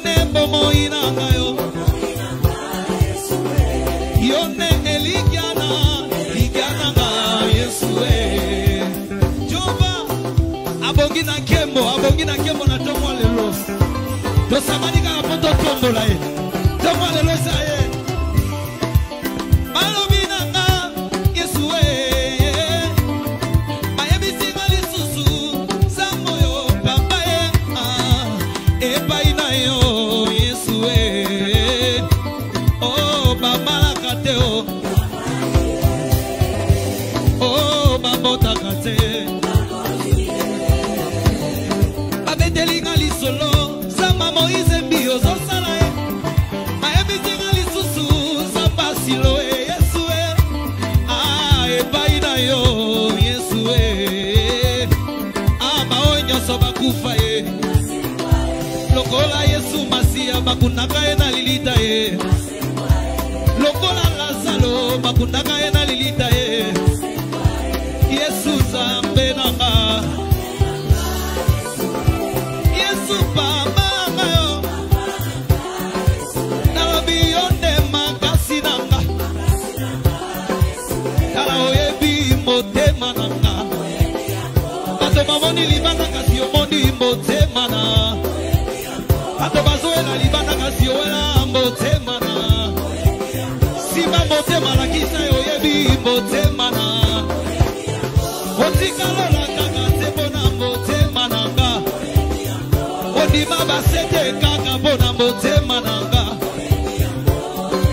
Yone bomoinanga yo. Yone eligiana, ligiana Yesue. Jova, abongina kembo na tomo lelo. To samani ka poto tombo la ye. Tomo lelo sa ye. Malobinanga Yesue. Mayebi singali susu, samoyo papa ye. Epa ina yo Yesue. Oh baba la kateo. Oh babota kate. Abedelinga li solo. Sama Moïse mbio zo sala e. Mayebi singali susu, sambasilo e Yesue. Epa ina yo Yesue. Maonyo soba kufa e. Lokola Yesu Masia bakunaka e na lilita e. Lokola Lazaro bakunaka e na lilita e. Yesu zambe nanga. Yesu pamba nanga yo. Nalobi yonde makasi nanga. Tala oyebi motema nanga. Bato mamoni libana kasi omoni motema na. Bato bazoela libana kasi oela motema na. Sima motema la kisa oyebi motema na. Otikalo la kaka tebona motema nanga. Odima basete kaka bona motema nanga.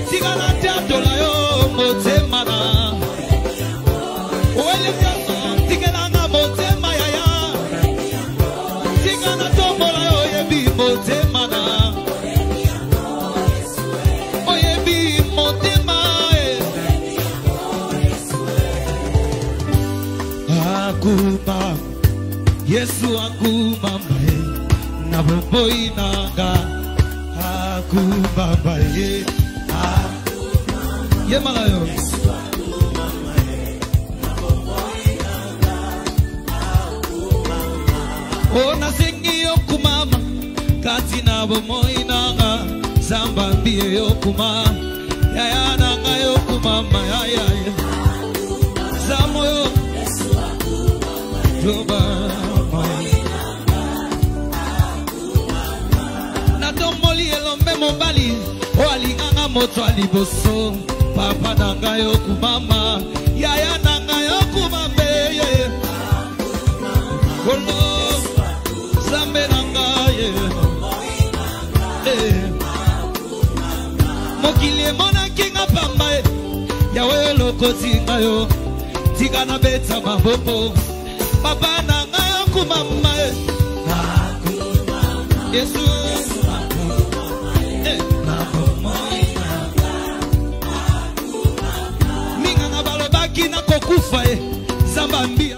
Tigana tiatola yo motema na. Oele tiaso tigana na motema yaya. Tigana tombola yo yebi motema na. Oyebi motema Akuma Yesu akuma mbae na bomboi nanga. Akuma mbae ye malayo. Ona zingi yokumama kati na bomboi nanga. Zamba mbie yokuma yaya nanga yokumama yaya Zamoyo Natomboli elombe mobali o alinganga moto aliboso. Papa nanga yokumama yaya nanga yokumambe ye. Kolo zambe nanga ye. Mokili mona kinga pamba ye. Yawe lokoti ngayo. Tika na beta maboko. Papa nanga yokumama ye. Yesu Minga na balobaki na kokufa e. Zamba mbia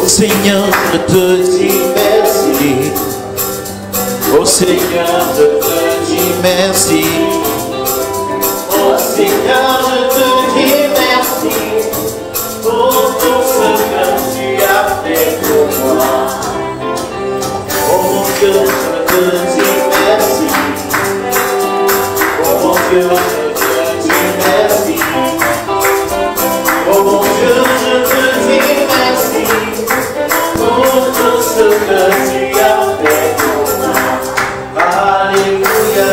Seigneur, je te dis merci. Oh Seigneur, je te dis merci. Oh Seigneur, je te dis merci pour tout ce que tu as fait pour moi. Oh mon Dieu, je te dis merci. Oh mon Dieu, je te dis merci. Oh mon Dieu, je te dis merci. Pour tout ce que tu as fait pour moi. Alléluia.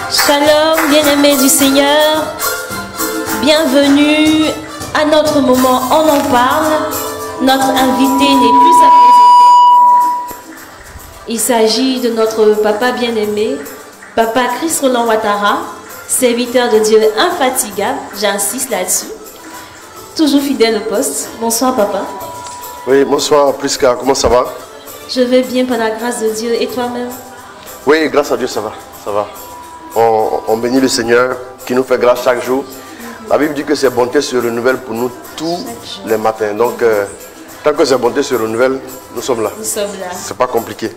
Shalom, bien-aimés du Seigneur, bienvenue à notre moment On en parle. Notre invité n'est plus à présenter. Il s'agit de notre papa bien-aimé, papa Chris Roland Ouattara, serviteur de Dieu infatigable, j'insiste là-dessus, toujours fidèle au poste. Bonsoir papa. Oui, bonsoir Prisca, comment ça va? Je vais bien par la grâce de Dieu, et toi-même? Oui, grâce à Dieu, ça va, ça va. On bénit le Seigneur qui nous fait grâce chaque jour. La Bible dit que ses bontés se renouvellent pour nous tous les matins. Donc, tant que ses bontés se renouvellent, nous sommes là. Nous sommes là. C'est pas compliqué.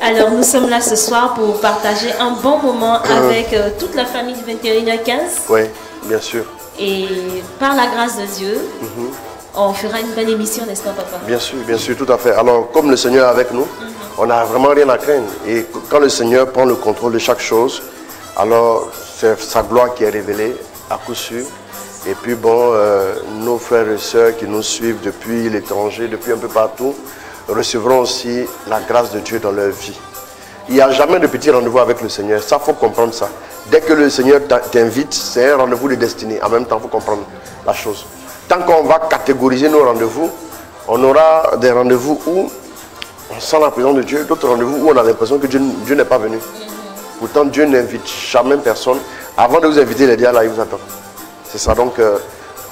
Alors, nous sommes là ce soir pour partager un bon moment avec toute la famille du 21h15. Oui, bien sûr. Et par la grâce de Dieu, on fera une belle émission, n'est-ce pas, papa? Bien sûr, tout à fait. Alors, comme le Seigneur est avec nous, on n'a vraiment rien à craindre. Et quand le Seigneur prend le contrôle de chaque chose, alors c'est sa gloire qui est révélée à coup sûr. Et puis bon, nos frères et sœurs qui nous suivent depuis l'étranger, depuis un peu partout, recevront aussi la grâce de Dieu dans leur vie. Il n'y a jamais de petit rendez-vous avec le Seigneur. Ça, il faut comprendre ça. Dès que le Seigneur t'invite, c'est un rendez-vous de destinée. En même temps, il faut comprendre la chose. Tant qu'on va catégoriser nos rendez-vous, on aura des rendez-vous où on sent la présence de Dieu, d'autres rendez-vous où on a l'impression que Dieu n'est pas venu. Pourtant, Dieu n'invite jamais personne. Avant de vous inviter, les dieux là, il vous attend. C'est ça. Donc,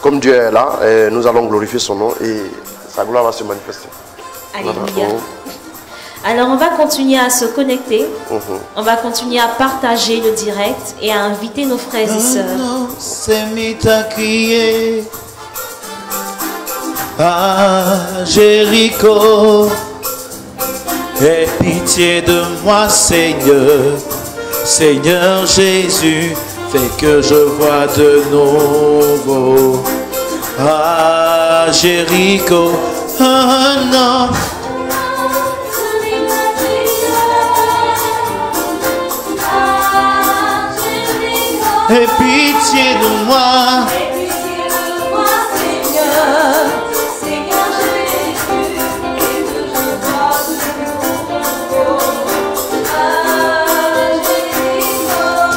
comme Dieu est là, nous allons glorifier son nom et sa gloire va se manifester. Alléluia. Alors, on va continuer à se connecter. On va continuer à partager le direct et à inviter nos frères et sœurs. C'est mis à crier à Jéricho. Aie pitié de moi, Seigneur. Seigneur Jésus, fais que je vois de nouveau. À Jéricho, un homme. Aie pitié de moi.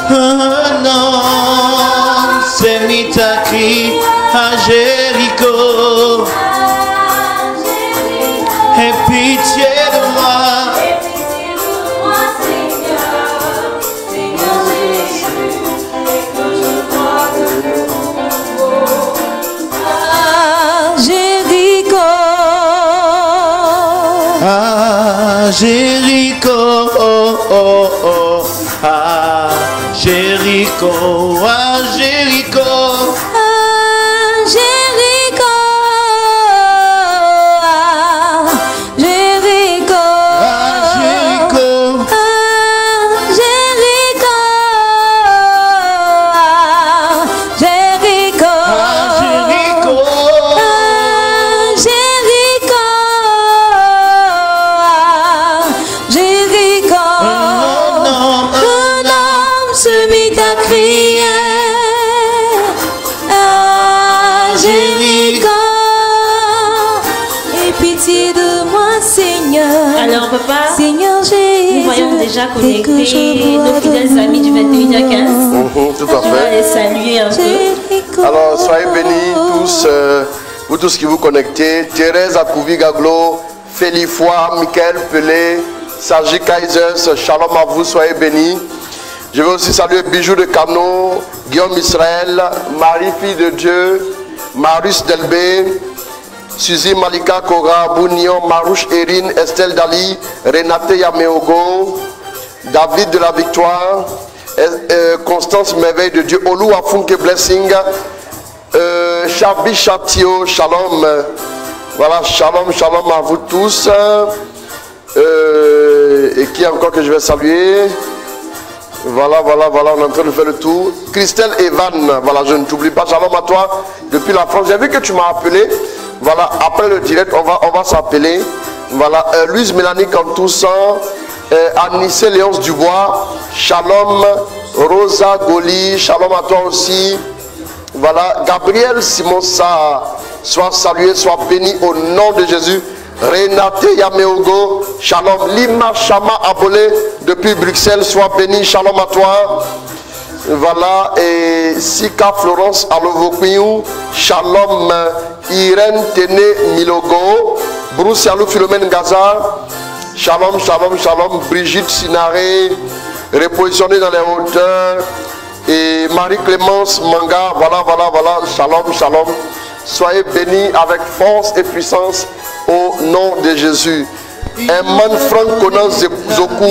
Un homme s'est mis à crier à Jéricho. pitié de moi. Jéricho, oh, oh, oh. Ah, Jéricho, ah, Jéricho. Alors papa, Seigneur, nous voyons déjà connecter nos fidèles amis du 21 à 15. Tout à On va les saluer un peu. Alors soyez bénis tous, vous tous qui vous connectez. Thérèse Akouvi Gaglo, Félifoy, Michael Pelé, Sergi Kaisers, shalom à vous, soyez bénis. Je veux aussi saluer Bijou de Cano, Guillaume Israël, Marie Fille de Dieu, Marius Delbé, Suzy Malika Kora, Bounion, Marouche Erin, Estelle Dali, Renate Yameogo, David de la Victoire, Constance Merveille de Dieu, Olu Afunke Blessing, Chabi Chatio, Shalom. Voilà, Shalom, Shalom à vous tous. Et qui encore que je vais saluer? Voilà, voilà, voilà, on est en train de faire le tour. Christelle Evan, voilà, je ne t'oublie pas, shalom à toi depuis la France. J'ai vu que tu m'as appelé. Voilà, après le direct, on va s'appeler. Voilà, Louise Mélanie Cantoussan, Anissé Léonce Dubois, shalom. Rosa Goli, shalom à toi aussi. Voilà, Gabriel Simonsa, sois salué, sois béni au nom de Jésus. Renate Yameogo, shalom. Lima Chama Abolé depuis Bruxelles, sois béni, shalom à toi. Voilà, et Sika Florence Alovoquiou, shalom. Irène Téné Milogo, Bruce Yalou Philomène Gaza, shalom, shalom, shalom. Brigitte Sinaré, repositionnée dans les hauteurs. Et Marie-Clémence Manga, voilà, voilà, voilà, shalom, shalom. Soyez bénis avec force et puissance au nom de Jésus. Emman Franck Conan Zoku,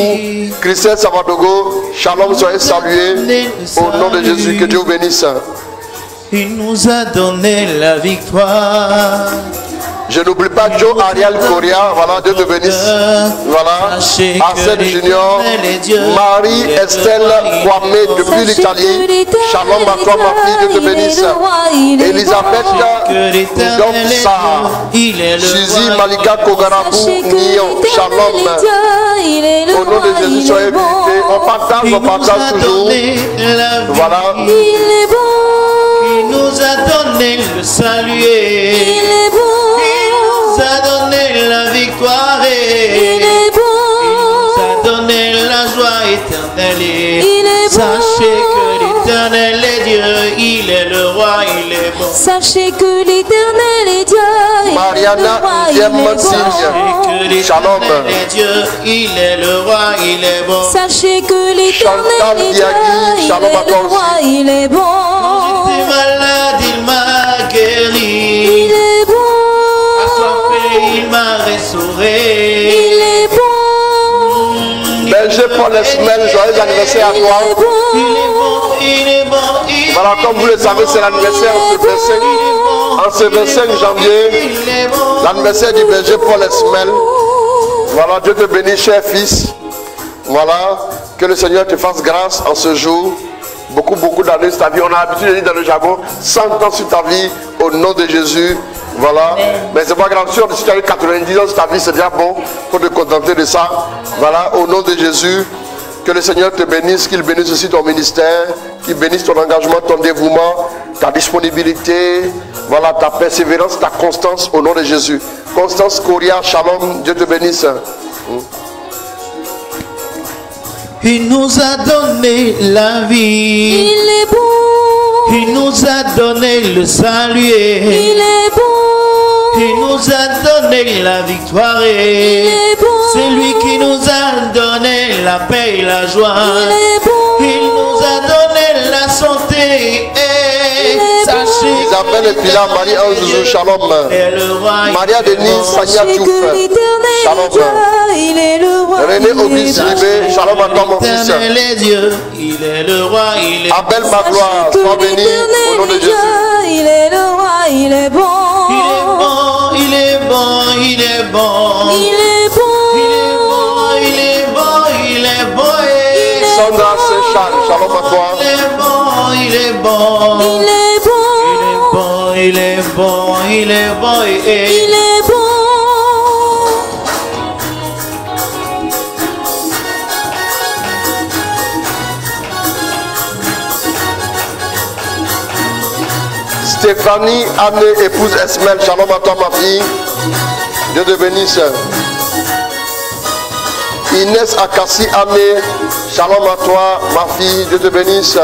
Christelle Savadogo, shalom, soyez salués au nom de Jésus. Que Dieu vous bénisse. Il nous a donné la victoire. Je n'oublie pas Joe Ariel Correa, voilà, Dieu te bénisse. Voilà, Arsène Junior, Marie-Estelle Kwame depuis l'Italie. Shalom à toi, ma fille, Dieu te bénisse. Elisabeth Domsa, Suzy Malika Kogarabou, Nyon, shalom. Au nom de Jésus, soyez bénis. On partage toujours. Voilà. Il nous a donné le salut. Il est beau. Il nous a donné la victoire. Il est beau. Il nous a donné la joie éternelle. Il est beau. Sachez que l'Éternel est Dieu. Il est le roi, il est bon. Sachez que l'Éternel est Dieu. Mariana Diemonsing, shalom. Dieu, il est le roi, il est bon. Sachez que l'Éternel est Dieu. Il est le roi, il est bon. Malade, il m'a guéri. Il est bon. Assoiffé, il m'a restauré. Il est bon. Berger Paul Esmel, joyeux anniversaire à toi. Il est bon. Il est bon. Il est bon. Voilà, comme vous le savez, c'est l'anniversaire en ce 25 janvier. L'anniversaire du berger Paul Esmel. Voilà, Dieu te bénisse, cher fils. Voilà, que le Seigneur te fasse grâce en ce jour. Beaucoup d'années sur ta vie. On a l'habitude de dire dans le jargon 100 ans sur ta vie au nom de Jésus. Voilà. Mais c'est pas grave. Si tu as eu 90 ans sur ta vie, c'est déjà bon. Il faut te contenter de ça. Voilà. Au nom de Jésus, que le Seigneur te bénisse, qu'il bénisse aussi ton ministère, qu'il bénisse ton engagement, ton dévouement, ta disponibilité, voilà, ta persévérance, ta constance au nom de Jésus. Constance Correa, shalom. Dieu te bénisse. Il nous a donné la vie. Il est bon. Il nous a donné le salut. Il est bon. Il nous a donné la victoire. C'est lui qui nous a donné la paix et la joie. Il nous a donné la santé. Sachez Isabelle et Pilar, Marie Anjoujou, shalom. Maria Denise, Sanya Diouf, shalom. René Auguste Libé, shalom à toi mon fils. Il est le roi, il est Abel Magloire, sois béni au nom de Jésus. Il est le roi, il est bon. Il est bon, il est bon. Il est bon. Il est bon, il est bon. Sandra Séchal, shalom à toi. Il est bon, il est bon. Il est bon. Il est bon, il est bon. Il est bon. Stéphanie, Anne, épouse Esmel, shalom à toi ma fille. Dieu te bénisse. Inès Akassi, Anne, shalom à toi ma fille. Dieu te bénisse.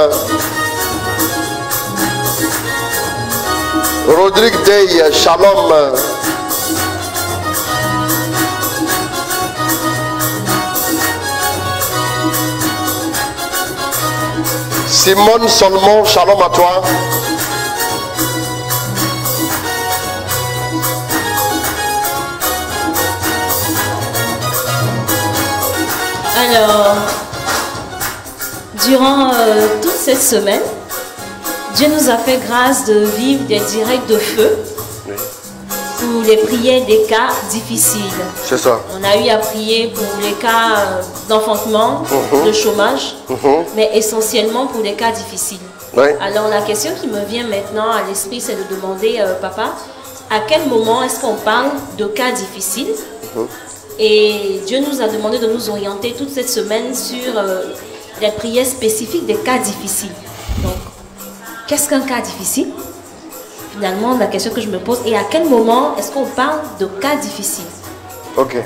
Rodrigue Dey, shalom. Simone Solomon, shalom à toi. Alors, durant toute cette semaine, Dieu nous a fait grâce de vivre des directs de feu pour les prières des cas difficiles. C'est ça. On a eu à prier pour les cas d'enfantement, de chômage, mais essentiellement pour les cas difficiles. Oui. Alors la question qui me vient maintenant à l'esprit, c'est de demander, papa, à quel moment est-ce qu'on parle de cas difficiles? Et Dieu nous a demandé de nous orienter toute cette semaine sur les prières spécifiques des cas difficiles. Donc, qu'est-ce qu'un cas difficile? Finalement, la question que je me pose, et à quel moment est-ce qu'on parle de cas difficiles? Ok.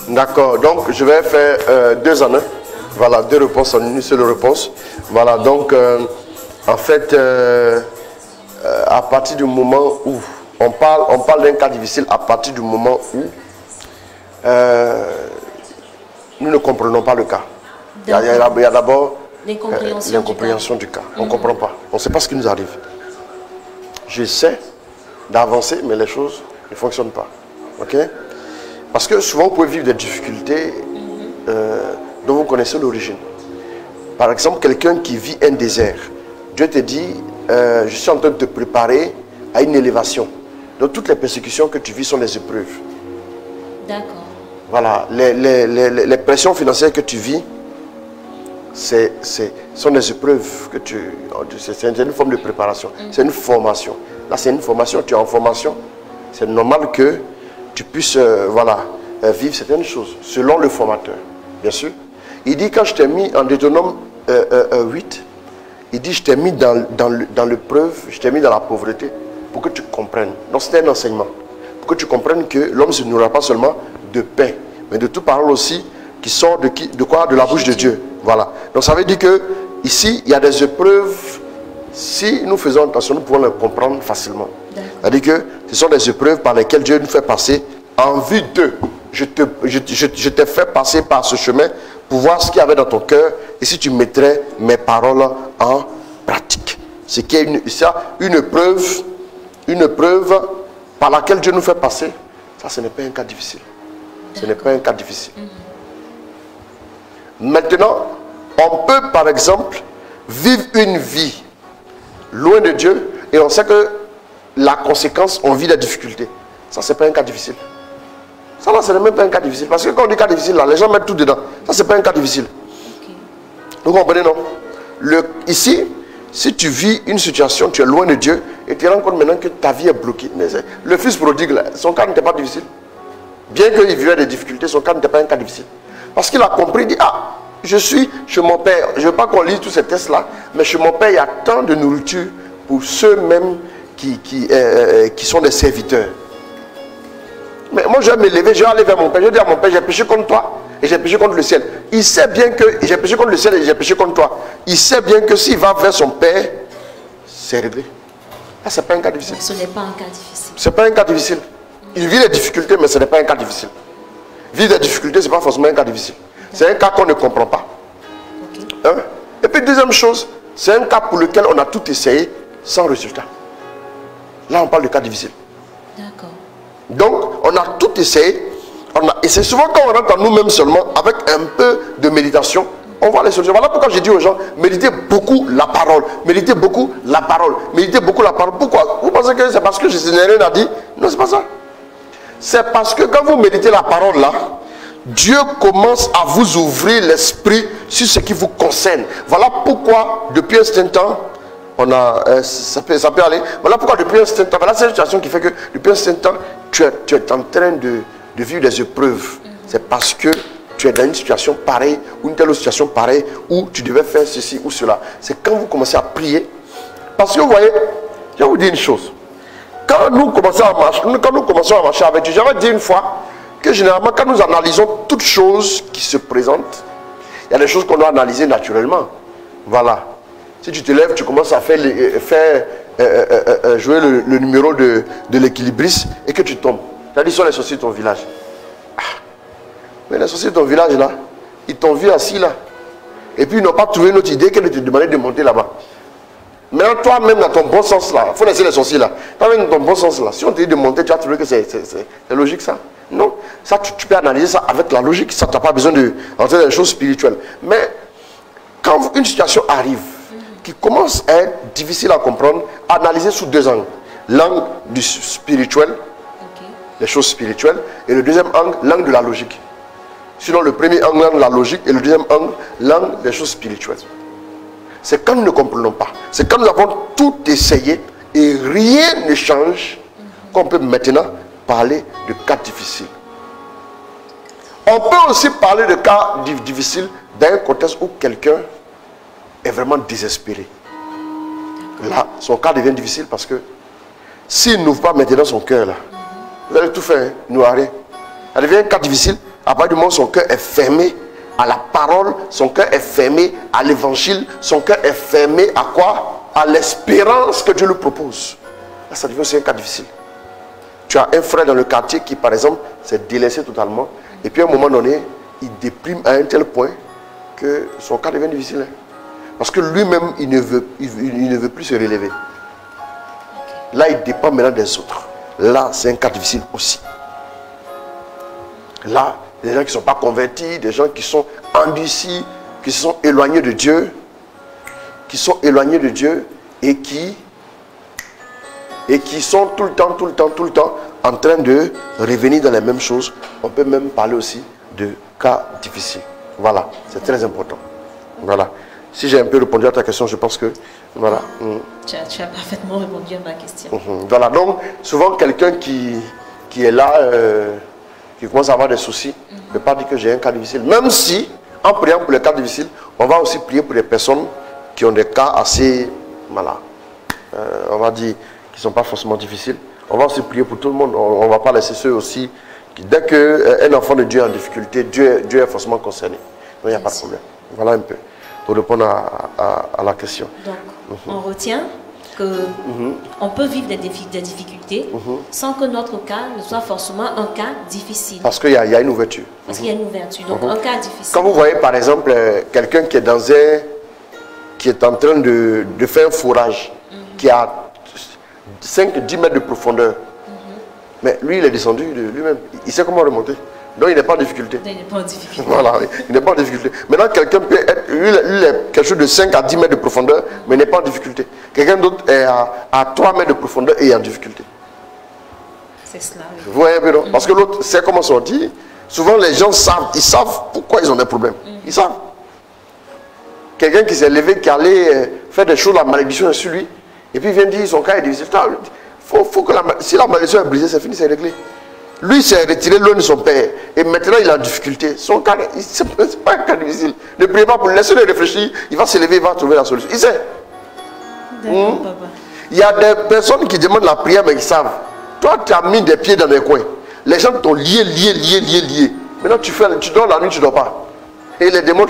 D'accord. Donc, je vais faire deux en un. Voilà, deux réponses en une seule réponse. Voilà, donc, en fait, à partir du moment où on parle d'un cas difficile, à partir du moment où nous ne comprenons pas le cas. Il y a d'abord l'incompréhension du cas. On ne comprend pas. On ne sait pas ce qui nous arrive. J'essaie d'avancer, mais les choses ne fonctionnent pas. Ok? Parce que souvent, vous pouvez vivre des difficultés dont vous connaissez l'origine. Par exemple, quelqu'un qui vit un désert. Dieu te dit, je suis en train de te préparer à une élévation. Donc, toutes les persécutions que tu vis sont des épreuves. D'accord. Voilà, les pressions financières que tu vis, sont des épreuves que c'est une forme de préparation, c'est une formation. Là, c'est une formation, tu es en formation. C'est normal que tu puisses vivre certaines choses selon le formateur, bien sûr. Il dit, quand je t'ai mis en Deutéronome 8, il dit, je t'ai mis dans l'épreuve, je t'ai mis dans la pauvreté pour que tu comprennes. Donc, c'était un enseignement. Pour que tu comprennes que l'homme ne se nourrira pas seulement de pain, mais de toute parole aussi qui sort de quoi? De la bouche de Dieu. Voilà. Donc ça veut dire que ici, il y a des épreuves, si nous faisons attention, nous pouvons les comprendre facilement. C'est-à-dire que ce sont des épreuves par lesquelles Dieu nous fait passer en vue de. Je t'ai fait passer par ce chemin pour voir ce qu'il y avait dans ton cœur et si tu mettrais mes paroles en pratique. C'est qu'il y a une épreuve par laquelle Dieu nous fait passer. Ça, ce n'est pas un cas difficile. Ce n'est pas un cas difficile. Maintenant, on peut par exemple vivre une vie loin de Dieu et on sait que la conséquence, on vit des difficultés. Ça, c'est pas un cas difficile. Ça, là, ce n'est même pas un cas difficile. Parce que quand on dit cas difficile, là, les gens mettent tout dedans. Ça, c'est pas un cas difficile. Vous comprenez, non? Ici, si tu vis une situation, tu es loin de Dieu et tu te rends compte maintenant que ta vie est bloquée. Mais le fils prodigue, là, son cas n'était pas difficile. Bien qu'il vivait des difficultés, son cas n'était pas un cas difficile. Parce qu'il a compris, il dit, ah, je suis chez mon père. Je ne veux pas qu'on lise tous ces tests-là, mais chez mon père, il y a tant de nourriture pour ceux-mêmes qui sont des serviteurs. Mais moi, je vais me lever, je vais aller vers mon père. Je vais dire à mon père, j'ai péché contre toi et j'ai péché contre le ciel. Il sait bien que j'ai péché contre le ciel et j'ai péché contre toi. Il sait bien que s'il va vers son père, c'est réglé. Là, ce n'est pas un cas difficile. Donc, ce n'est pas un cas difficile. Ce n'est pas un cas difficile. Il vit les difficultés, mais ce n'est pas un cas difficile. Vivre des difficultés, ce n'est pas forcément un cas difficile. C'est un cas qu'on ne comprend pas. Ok. Hein? Et puis, deuxième chose, c'est un cas pour lequel on a tout essayé sans résultat. Là, on parle de cas difficile. D'accord. Donc, on a tout essayé. Et c'est souvent quand on rentre en nous-mêmes seulement, avec un peu de méditation, on voit les solutions. Voilà pourquoi j'ai dit aux gens, méditez beaucoup la parole. Méditez beaucoup la parole. Méditez beaucoup la parole. Pourquoi? Vous pensez que c'est parce que je n'ai rien à dire? Non, c'est pas ça. C'est parce que quand vous méditez la parole là, Dieu commence à vous ouvrir l'esprit sur ce qui vous concerne. Voilà pourquoi, depuis un certain temps, on a, ça peut aller. Voilà pourquoi depuis un certain temps, voilà cette situation qui fait que depuis un certain temps, tu es en train de vivre des épreuves. C'est parce que tu es dans une situation pareille, ou une telle situation pareille, où tu devais faire ceci ou cela. C'est quand vous commencez à prier. Parce que vous voyez, je vais vous dire une chose. Quand nous commençons à marcher avec Dieu, j'avais dit une fois que généralement, quand nous analysons toutes choses qui se présentent, il y a des choses qu'on doit analyser naturellement. Voilà. Si tu te lèves, tu commences à jouer le numéro de l'équilibriste et que tu tombes. Tu as dit, sont les sorciers de ton village. Ah. Mais les sorciers de ton village, là, ils t'ont vu assis là. Et puis, ils n'ont pas trouvé une autre idée que de te demander de monter là-bas. Maintenant, toi-même, dans ton bon sens là, il faut laisser les sorciers là. Toi-même, dans ton bon sens là, si on te dit de monter, tu as trouvé que c'est logique ça? Non. Ça, tu peux analyser ça avec la logique. Ça, tu n'as pas besoin de rentrer dans les choses spirituelles. Mais, quand une situation arrive, qui commence à être difficile à comprendre, analyser sous deux angles. L'angle du spirituel, les choses spirituelles, et le deuxième angle, l'angle de la logique. Sinon, le premier angle, l'angle de la logique, et le deuxième angle, l'angle des choses spirituelles. C'est quand nous ne comprenons pas. C'est quand nous avons tout essayé et rien ne change qu'on peut maintenant parler de cas difficiles. On peut aussi parler de cas difficiles dans un contexte où quelqu'un est vraiment désespéré. Là, son cas devient difficile parce que s'il n'ouvre pas maintenant son cœur là, vous allez tout faire, il n'aura rien. Ça devient un cas difficile à partir du moment où son cœur est fermé à la parole, son cœur est fermé à l'évangile, son cœur est fermé à quoi? À l'espérance que Dieu lui propose. Là, ça devient aussi un cas difficile. Tu as un frère dans le quartier qui, par exemple, s'est délaissé totalement, et puis à un moment donné, il déprime à un tel point que son cas devient difficile. Parce que lui-même, il ne veut plus se relever. Là, il dépend maintenant des autres. Là, c'est un cas difficile aussi. Là, des gens qui ne sont pas convertis, des gens qui sont endurcis, qui se sont éloignés de Dieu, et qui sont tout le temps en train de revenir dans les mêmes choses. On peut même parler aussi de cas difficiles. Voilà, c'est très important. Voilà. Si j'ai un peu répondu à ta question, je pense que... Voilà. Tu as parfaitement répondu à ma question. Voilà, donc souvent quelqu'un qui est là, qui commence à avoir des soucis, ne peut pas dire que j'ai un cas difficile. Même si, en priant pour les cas difficiles, on va aussi prier pour les personnes qui ont des cas assez... Voilà. On va dire qui ne sont pas forcément difficiles. On va aussi prier pour tout le monde. On ne va pas laisser ceux aussi... Dès qu'un enfant de Dieu est en difficulté, Dieu est forcément concerné. Donc il n'y a pas de problème. Voilà un peu. Pour répondre à la question. Donc, on retient qu'on peut vivre des difficultés sans que notre cas ne soit forcément un cas difficile. Parce qu'il y a une ouverture. Parce qu'il y a une ouverture. Donc, un cas difficile. Quand vous voyez, par exemple, quelqu'un qui est qui est en train de faire un fourrage, qui a 5-10 mètres de profondeur, mais lui, il est descendu de lui-même. Il sait comment remonter. Donc il n'est pas en difficulté. Il n'est pas en difficulté. Voilà, il n'est pas en difficulté. Maintenant, quelqu'un peut être, lui, il est quelque chose de 5 à 10 mètres de profondeur, mais il n'est pas en difficulté. Quelqu'un d'autre est à 3 mètres de profondeur et est en difficulté. C'est cela. Oui. Vous voyez un peu, non? Parce que l'autre sait comment sortir. Souvent, les gens savent, ils savent pourquoi ils ont des problèmes. Ils savent. Quelqu'un qui s'est levé, qui allait faire des choses, la malédiction est sur lui, et puis il vient dire son cas est difficile. Faut que si la malédiction est brisée, c'est fini, c'est réglé. Lui s'est retiré loin de son père. Et maintenant, il est en difficulté. Son cas, ce n'est pas un cas difficile. Ne priez pas pour lui. Laissez-le réfléchir. Il va se lever, il va trouver la solution. Il sait. Papa. Il y a des personnes qui demandent la prière, mais qui savent. Toi, tu as mis des pieds dans les coins. Les gens t'ont lié. Maintenant, tu dors la nuit, tu ne dors pas. Et les démons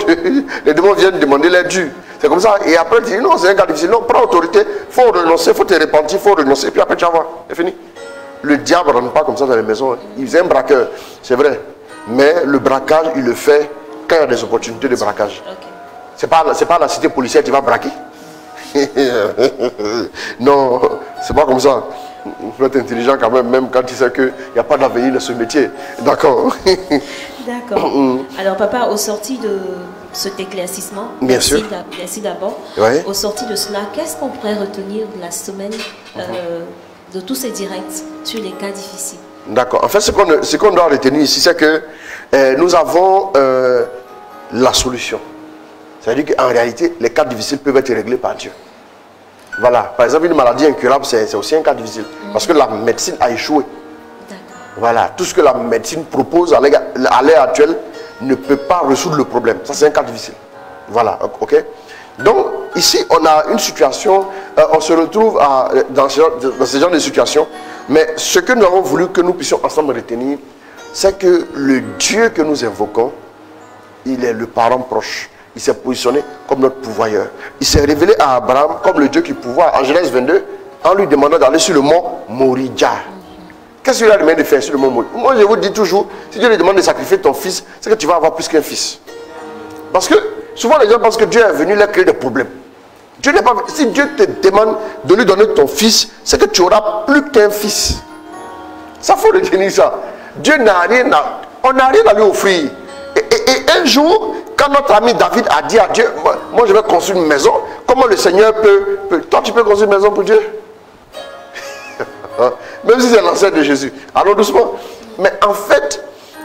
viennent demander l'aide. C'est comme ça. Et après, tu dis non, c'est un cas difficile. Non, prends autorité, il faut renoncer, il faut te repentir, il faut renoncer. Et puis après, tu vas voir. C'est fini. Le diable ne rentre pas comme ça dans les maisons. Hein. Il faisait un braqueur, c'est vrai. Mais le braquage, il le fait quand il y a des opportunités de braquage. Okay. C'est pas la cité policière qui va braquer. Non, c'est pas comme ça. Il faut être intelligent quand même, même quand tu sais qu'il n'y a pas d'avenir dans ce métier. D'accord. D'accord. Alors papa, au sorti de cet éclaircissement, merci d'abord, ouais. Au sorti de cela, qu'est-ce qu'on pourrait retenir de la semaine de tous ces directs sur les cas difficiles? D'accord. En fait, ce qu'on doit retenir ici, c'est que nous avons la solution. C'est-à-dire qu'en réalité, les cas difficiles peuvent être réglés par Dieu. Voilà. Par exemple, une maladie incurable, c'est aussi un cas difficile. Parce que la médecine a échoué. Voilà. Tout ce que la médecine propose à l'heure actuelle ne peut pas résoudre le problème. Ça, c'est un cas difficile. Voilà. OK? Donc, ici, on a une situation, on se retrouve dans ce genre de situation. Mais ce que nous avons voulu que nous puissions ensemble retenir, c'est que le Dieu que nous invoquons, il est le parent proche. Il s'est positionné comme notre pourvoyeur. Il s'est révélé à Abraham comme le Dieu qui pourvoit. En Genèse 22, en lui demandant d'aller sur le mont Moria. Qu'est-ce qu'il a demandé de faire sur le mont Moria? Moi, je vous dis toujours, si Dieu te demande de sacrifier ton fils, c'est que tu vas avoir plus qu'un fils. Parce que souvent les gens pensent que Dieu est venu leur créer des problèmes. Dieu n'est pas. Si Dieu te demande de lui donner ton fils, c'est que tu auras plus qu'un fils. Ça, faut retenir ça. Dieu n'a rien à. On n'a rien à lui offrir. Et un jour, quand notre ami David a dit à Dieu, moi je vais construire une maison, comment le Seigneur peut toi tu peux construire une maison pour Dieu? Même si c'est l'ancêtre de Jésus. Allons doucement. Mais en fait,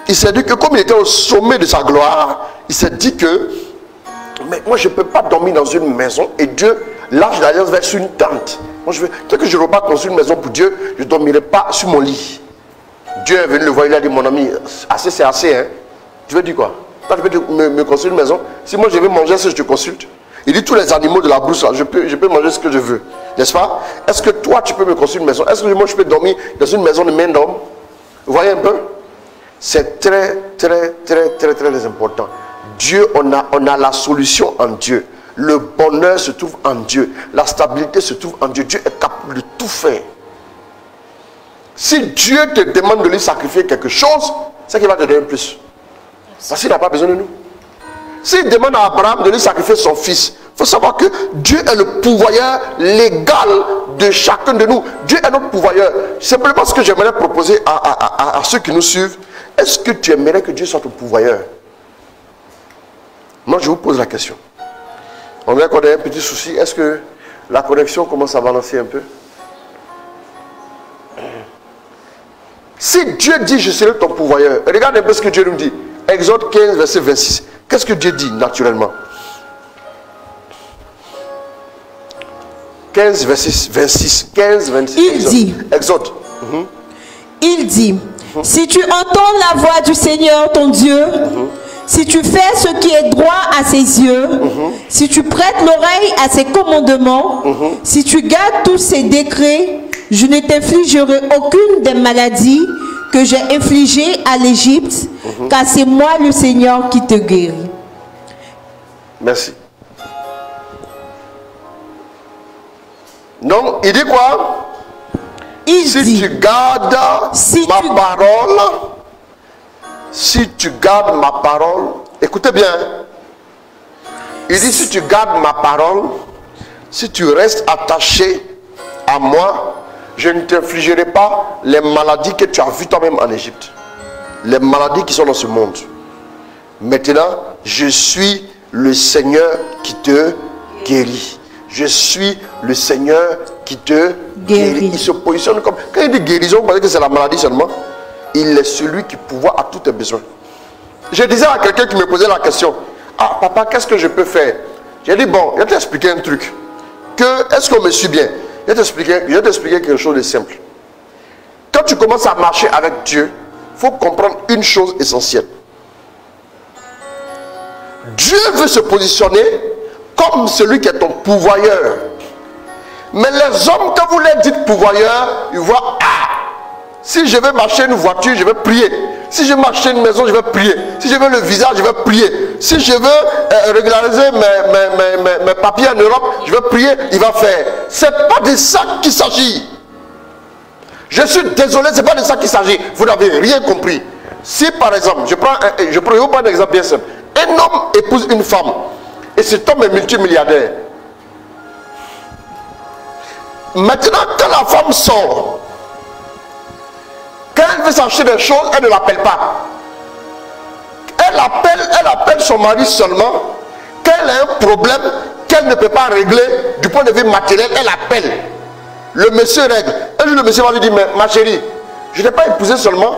il s'est dit que comme il était au sommet de sa gloire, il s'est dit que mais moi je ne peux pas dormir dans une maison et Dieu, l'Arche d'Alliance va être sur une tente. Moi je veux, dès que je ne veux pas construire une maison pour Dieu, je ne dormirai pas sur mon lit. Dieu est venu le voir, il a dit mon ami, assez c'est assez, hein. Tu veux dire quoi? Toi, tu peux me construire une maison. Si moi je veux manger, si je te consulte. Il dit tous les animaux de la brousse, là, je peux manger ce que je veux. N'est-ce pas? Est-ce que toi tu peux me construire une maison? Est-ce que moi je peux dormir dans une maison de main d'homme? Vous voyez un peu? C'est très, très, très, très, très important. Dieu, on a la solution en Dieu. Le bonheur se trouve en Dieu. La stabilité se trouve en Dieu. Dieu est capable de tout faire. Si Dieu te demande de lui sacrifier quelque chose, c'est qu'il va te donner plus. Parce qu'il n'a pas besoin de nous. S'il demande à Abraham de lui sacrifier son fils, il faut savoir que Dieu est le pourvoyeur légal de chacun de nous. Dieu est notre pourvoyeur. Simplement ce que j'aimerais proposer à ceux qui nous suivent, est-ce que tu aimerais que Dieu soit ton pourvoyeur? Moi, je vous pose la question. On dirait qu'on a un petit souci. Est-ce que la connexion commence à balancer un peu? Si Dieu dit, je serai ton pourvoyeur, regarde un peu ce que Dieu nous dit. Exode 15, verset 26. Qu'est-ce que Dieu dit naturellement? 15, verset 26. 15, 26. Il dit. Exode. Il dit, si tu entends la voix du Seigneur ton Dieu, si tu fais ce qui est droit à ses yeux, si tu prêtes l'oreille à ses commandements, si tu gardes tous ses décrets, je ne t'infligerai aucune des maladies que j'ai infligées à l'Égypte, car c'est moi le Seigneur qui te guérit. Merci. Donc, il dit quoi? Il si dit, tu gardes parole, si tu gardes ma parole, écoutez bien, il dit si tu gardes ma parole, si tu restes attaché à moi, je ne t'infligerai pas les maladies que tu as vues toi-même en Égypte. Les maladies qui sont dans ce monde. Maintenant, je suis le Seigneur qui te guérit. Je suis le Seigneur qui te guérit. Il se positionne comme... Quand il dit guérison, vous pensez que c'est la maladie seulement? Il est celui qui pourvoit à tous tes besoins. Je disais à quelqu'un qui me posait la question, ah papa, qu'est-ce que je peux faire? J'ai dit, bon, je vais t'expliquer un truc. Est-ce qu'on me suit bien? Je vais t'expliquer quelque chose de simple. Quand tu commences à marcher avec Dieu, il faut comprendre une chose essentielle. Dieu veut se positionner comme celui qui est ton pourvoyeur. Mais les hommes, quand vous leur dites pourvoyeur, ils voient, ah, si je vais marcher une voiture, je vais prier. Si je veux m'acheter une maison, je vais prier. Si je veux le visa, je vais prier. Si je veux régulariser mes papiers en Europe, je vais prier, il va faire. Ce n'est pas de ça qu'il s'agit. Je suis désolé, ce n'est pas de ça qu'il s'agit. Vous n'avez rien compris. Si par exemple, je prends un exemple bien simple. Un homme épouse une femme et cet homme est multimilliardaire. Maintenant, quand la femme sort, quand elle veut s'acheter des choses, elle ne l'appelle pas. Elle appelle son mari seulement quand elle a un problème qu'elle ne peut pas régler du point de vue matériel, elle appelle. Le monsieur règle. Un jour, le monsieur va lui dire, mais ma chérie, je n'ai pas épousé seulement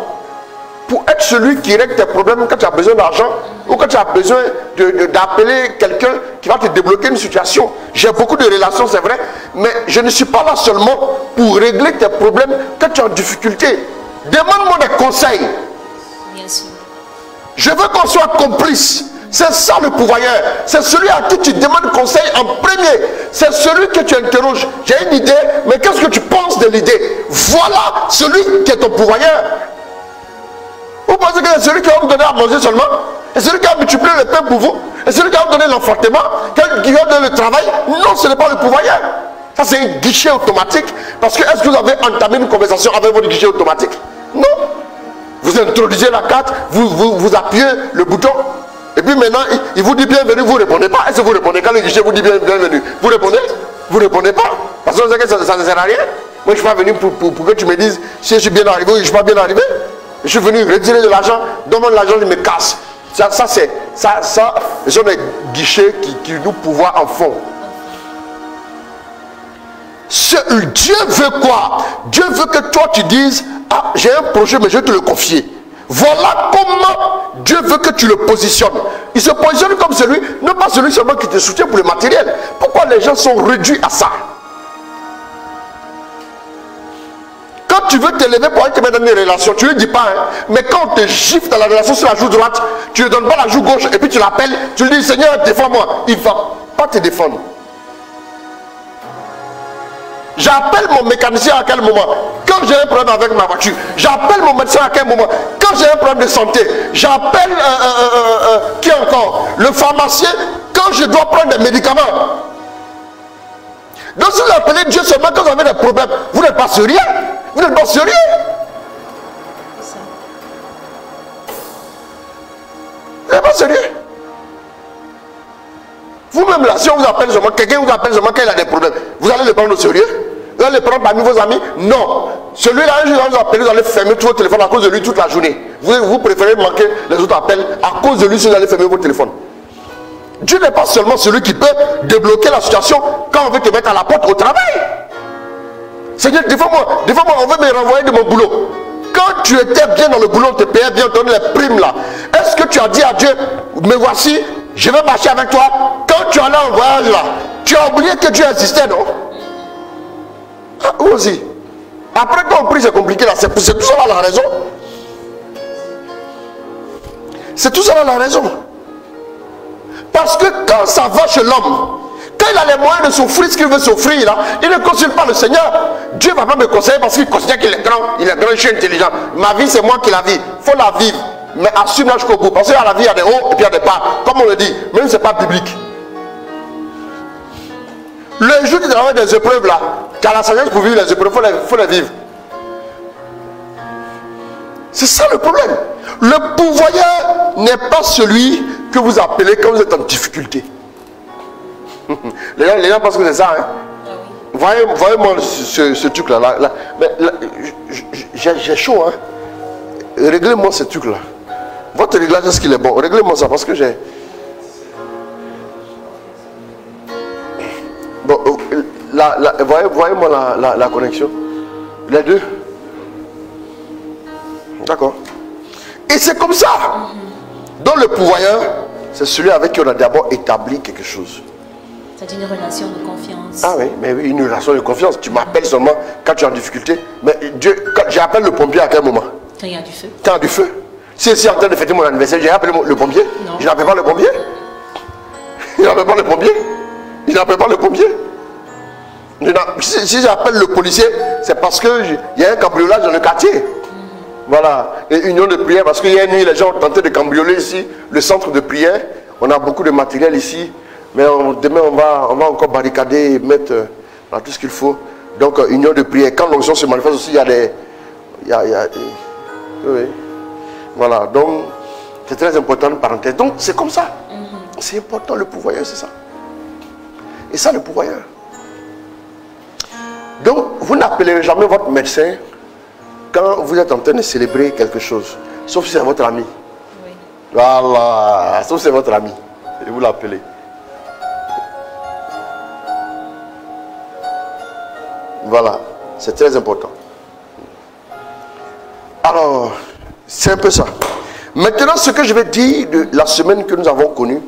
pour être celui qui règle tes problèmes quand tu as besoin d'argent ou quand tu as besoin d'appeler quelqu'un qui va te débloquer une situation. J'ai beaucoup de relations, c'est vrai, mais je ne suis pas là seulement pour régler tes problèmes quand tu es en difficulté. Demande-moi des conseils. Bien sûr. Je veux qu'on soit complice. C'est ça le pourvoyeur. C'est celui à qui tu demandes conseil en premier. C'est celui que tu interroges. J'ai une idée, mais qu'est-ce que tu penses de l'idée? Voilà celui qui est ton pourvoyeur. Vous pensez que c'est celui qui va vous donner à manger seulement? Et celui qui va multiplier le pain pour vous? Et celui qui va vous donner l'enfantement? Qui va vous donner le travail? Non, ce n'est pas le pourvoyeur. Ça, c'est un guichet automatique. Parce que est-ce que vous avez entamé une conversation avec votre guichet automatique? Non. Vous introduisez la carte, vous appuyez le bouton. Et puis maintenant, il vous dit bienvenue, vous ne répondez pas. Est-ce que vous répondez quand le guichet vous dit bienvenue? Vous répondez? Vous ne répondez pas. Parce que vous savez que ça ne sert à rien. Moi, je ne suis pas venu pour que tu me dises si je suis bien arrivé ou je ne suis pas bien arrivé. Je suis venu retirer de l'argent, donne-moi de l'argent, je me casse. Ça ce sont des guichets qui nous pourvoient en fond. Dieu veut quoi? Dieu veut que toi tu dises, ah, j'ai un projet, mais je vais te le confier. Voilà comment Dieu veut que tu le positionnes. Il se positionne comme celui, non pas celui seulement qui te soutient pour le matériel. Pourquoi les gens sont réduits à ça? Quand tu veux t'élever pour aller te mettre dans une relation, tu ne lui dis pas, hein, mais quand on te gifle dans la relation sur la joue droite, tu ne donnes pas la joue gauche et puis tu l'appelles, tu lui dis, Seigneur, défends-moi. Il ne va pas te défendre. J'appelle mon mécanicien à quel moment? Quand j'ai un problème avec ma voiture. J'appelle mon médecin à quel moment? Quand j'ai un problème de santé. J'appelle qui encore? Le pharmacien quand je dois prendre des médicaments. Donc si vous appelez Dieu seulement quand vous avez des problèmes, vous n'êtes pas sérieux. Vous n'êtes pas sérieux. Vous n'êtes pas sérieux. Vous-même là, si on vous appelle seulement, quelqu'un vous appelle seulement quand il a des problèmes, vous allez le prendre au sérieux? Vous allez le prendre parmi vos amis? Non. Celui-là, un jour, vous appelez, vous allez fermer tout votre téléphone à cause de lui toute la journée. Vous préférez manquer les autres appels à cause de lui si vous allez fermer votre téléphone. Dieu n'est pas seulement celui qui peut débloquer la situation quand on veut te mettre à la porte au travail. Seigneur, défends-moi, on veut me renvoyer de mon boulot. Quand tu étais bien dans le boulot, on te payait bien, on te donnait les primes là. Est-ce que tu as dit à Dieu, me voici, je vais marcher avec toi? Quand tu allais en voyage là, tu as oublié que Dieu existait, non? Ah, vous aussi. Après quand on prie, c'est compliqué là. C'est tout ça là la raison. C'est tout ça là la raison. Parce que quand ça va chez l'homme, quand il a les moyens de s'offrir ce qu'il veut s'offrir là, il ne consulte pas le Seigneur. Dieu ne va pas me conseiller parce qu'il considère qu'il est grand. Il est grand, je suis intelligent. Ma vie, c'est moi qui la vis. Il faut la vivre. Mais assume-la jusqu'au bout. Parce qu'à la vie, il y a des hauts et puis il y a des bas. Comme on le dit. Même si ce n'est pas biblique. Le jour où tu travailles des épreuves là, tu as la sagesse pour vivre les épreuves, il faut les vivre. C'est ça le problème. Le pourvoyeur n'est pas celui que vous appelez quand vous êtes en difficulté. Les gens pensent que c'est ça. Hein? Voyez-moi ce truc là. J'ai chaud. Hein? Réglez-moi ce truc là. Votre réglage, est-ce qu'il est bon? Réglez-moi ça parce que j'ai... Bon, voyez-moi la connexion. Les deux. D'accord. Et c'est comme ça. Donc le pourvoyeur, c'est celui avec qui on a d'abord établi quelque chose. C'est une relation de confiance. Ah oui, mais une relation de confiance. Tu m'appelles seulement quand tu es en difficulté. Mais Dieu, j'appelle le pompier à quel moment? Quand il y a du feu. Quand il y a du feu. Si je suis en train de fêter mon anniversaire, j'ai appelé le pompier? Non. Je n'appelle pas le pompier? Il n'appelle pas le pompier? Il n'appelle pas le pompier? Si j'appelle le policier, c'est parce qu'il y a un cambriolage dans le quartier. Voilà, et union de prière, parce qu'il y a une nuit, les gens ont tenté de cambrioler ici le centre de prière. On a beaucoup de matériel ici, mais demain on va encore barricader et mettre tout ce qu'il faut. Donc, union de prière. Quand l'onction se manifeste aussi, il y a des... oui. Voilà, donc, c'est très important, parenthèse. Donc, c'est comme ça. C'est important, le pourvoyeur, c'est ça. Et ça, le pourvoyeur. Donc, vous n'appellerez jamais votre médecin quand vous êtes en train de célébrer quelque chose. Sauf si c'est votre ami. Oui. Voilà, sauf si c'est votre ami. Et vous l'appelez. Voilà, c'est très important. Alors, c'est un peu ça. Maintenant, ce que je vais dire de la semaine que nous avons connue,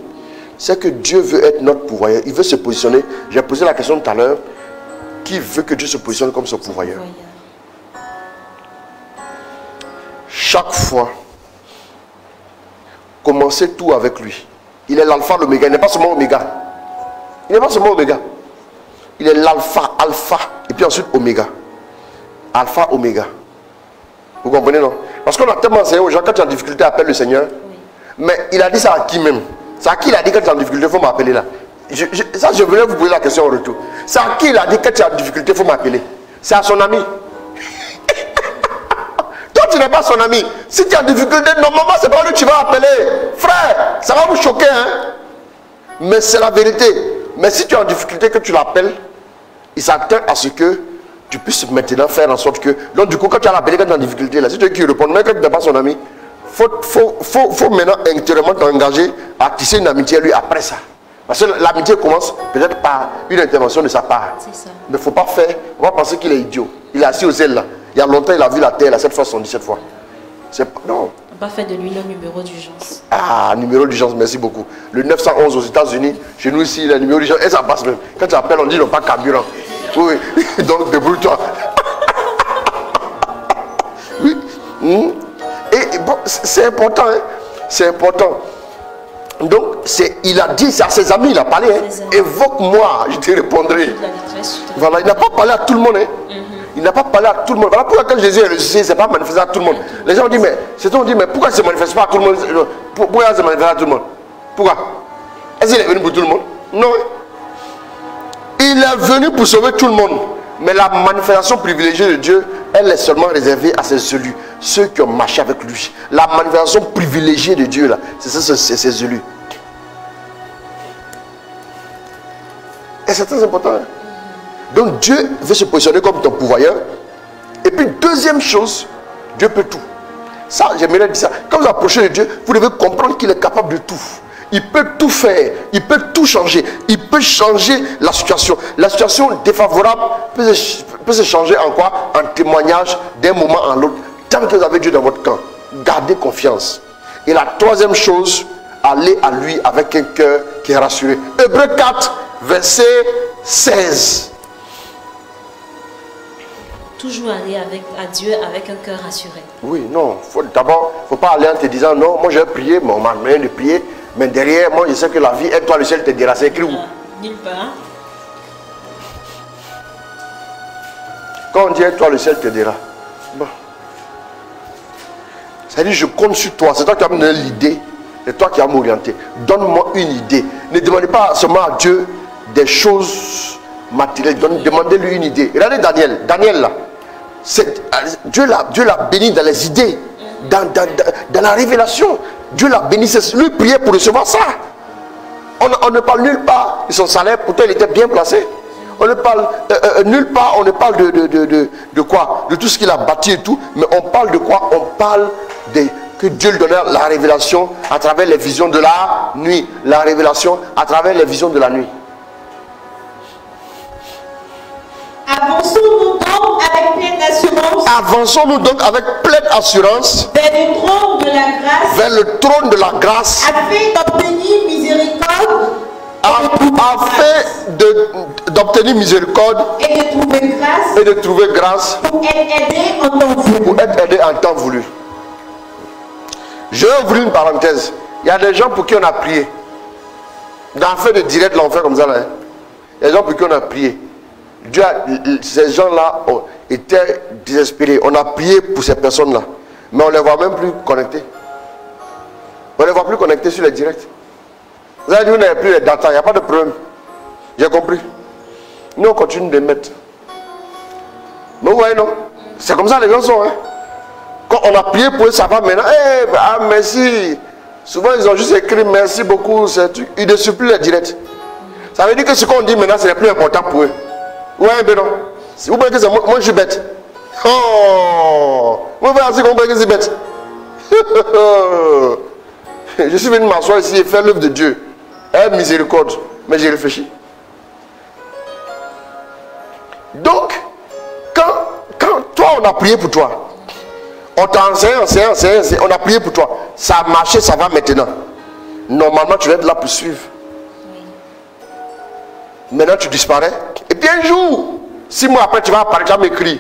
c'est que Dieu veut être notre pourvoyeur. Il veut se positionner. J'ai posé la question tout à l'heure. Qui veut que Dieu se positionne comme son pourvoyeur? Chaque fois, commencez tout avec lui. Il est l'alpha, l'oméga. Il n'est pas seulement oméga. Il n'est pas seulement oméga. Il est l'alpha, alpha, et puis ensuite oméga. Alpha, oméga. Vous comprenez, non? Parce qu'on a tellement enseigné aux gens, quand tu es en difficulté, appelle le Seigneur. Oui. Mais il a dit ça à qui même? C'est à qui il a dit quand tu es en difficulté, il faut m'appeler là? Ça, je voulais vous poser la question en retour. C'est à qui il a dit quand tu es en difficulté, il faut m'appeler? C'est à son ami. Toi, tu n'es pas son ami. Si tu es en difficulté, normalement, c'est pas lui que tu vas appeler. Frère, ça va vous choquer, hein? Mais c'est la vérité. Mais si tu es en difficulté, que tu l'appelles, il s'attend à ce que tu puisses maintenant faire en sorte que... Donc du coup, quand tu as l'appelé, quand tu es en difficulté, là, si tu veux qu'il réponde, même quand tu n'es pas son ami, faut maintenant intérieurement t'engager à tisser une amitié à lui après ça. Parce que l'amitié commence peut-être par une intervention de sa part. C'est ça. Mais il ne faut pas faire, on va penser qu'il est idiot. Il est assis aux ailes là. Il y a longtemps, il a vu la terre là, 7 fois 77 fois. Non. On va faire de lui le numéro d'urgence. Ah, numéro d'urgence, merci beaucoup. Le 911 aux États-Unis, chez nous ici, le numéro d'urgence, et ça passe même. Quand tu appelles, on dit non, pas carburant. Oui, donc débrouille-toi. Oui. Et bon, c'est important, hein? C'est important. Donc, il a dit, c'est à ses amis, il a parlé. Hein? Évoque-moi, je te répondrai. Voilà, il n'a pas parlé à tout le monde. Hein? Il n'a pas parlé à tout le monde. Voilà pourquoi quand Jésus est ressuscité, ce n'est pas manifesté à tout le monde. Les gens ont dit, mais pourquoi il ne se manifeste pas à tout le monde? Pourquoi il se manifeste à tout le monde? Pourquoi? Est-ce qu'il est venu pour tout le monde? Non. Il est venu pour sauver tout le monde. Mais la manifestation privilégiée de Dieu, elle est seulement réservée à ses élus. Ceux qui ont marché avec lui. La manifestation privilégiée de Dieu, là, c'est ses élus. Et c'est très important. Hein? Donc Dieu veut se positionner comme ton pourvoyeur. Et puis deuxième chose, Dieu peut tout. Ça, j'aimerais dire ça. Quand vous approchez de Dieu, vous devez comprendre qu'il est capable de tout. Il peut tout faire, il peut tout changer. Il peut changer la situation. La situation défavorable peut se changer en quoi? En témoignage d'un moment à l'autre. Tant que vous avez Dieu dans votre camp, gardez confiance. Et la troisième chose, allez à lui avec un cœur qui est rassuré. Hébreux 4, verset 16. Toujours aller à Dieu avec un cœur rassuré. Oui, non. D'abord, il ne faut pas aller en te disant non, moi j'ai prié, mais on m'a demandé de prier. Mais derrière, moi je sais que la vie, aide-toi le ciel te dira. C'est écrit où? Nulle part. Quand on dit aide-toi le ciel te dira. Bon. C'est-à-dire, je compte sur toi. C'est toi qui as me donné l'idée. C'est toi qui as m'orienté. Donne-moi une idée. Ne demandez pas seulement à Dieu des choses matérielles. Demandez-lui une idée. Regardez Daniel. Daniel là. Dieu l'a béni dans les idées. Dans la révélation. Dieu l'a béni. Lui priait pour recevoir ça. On ne parle nulle part de son salaire. Pourtant il était bien placé. On ne parle nulle part, on ne parle de quoi? De tout ce qu'il a bâti et tout. Mais on parle de quoi? On parle que Dieu lui donnait la révélation à travers les visions de la nuit. La révélation à travers les visions de la nuit. Avançons-nous donc avec pleine assurance. Avançons-nous donc avec pleine assurance. Vers le trône de la grâce. Vers le trône de la grâce. Afin d'obtenir miséricorde. Afin d'obtenir miséricorde. Et de trouver grâce. Pour être aidé en temps voulu. Pour être aidé en temps voulu. Je vais ouvrir une parenthèse. Il y a des gens pour qui on a prié. D'enfer de direct l'enfer comme ça là. Il y a des gens pour qui on a prié. Ces gens-là étaient désespérés. On a prié pour ces personnes-là. Mais on ne les voit même plus connectés. On ne les voit plus connectés sur les directs. Vous avez dit, vous n'avez plus les data, il n'y a pas de problème. J'ai compris. Nous, on continue de mettre. Mais vous voyez, non? C'est comme ça les gens sont. Hein? Quand on a prié pour eux, ça va maintenant. Eh, ah, merci. Souvent, ils ont juste écrit merci beaucoup. Ils ne suivent plus les directs. Ça veut dire que ce qu'on dit maintenant, ce n'est plus important pour eux. Vous voyez, ben non? Vous voyez que c'est moi, je suis bête. Oh! Vous voyez aussi que je suis bête. Je suis venu m'asseoir ici et faire l'œuvre de Dieu. Miséricorde. Mais j'ai réfléchi. Donc, quand toi, on a prié pour toi, on t'a enseigné, on a prié pour toi, ça a marché, ça va maintenant. Normalement, tu vas être là pour suivre. Maintenant, tu disparais. Et puis un jour, 6 mois après, tu vas apparaître, tu vas m'écrire.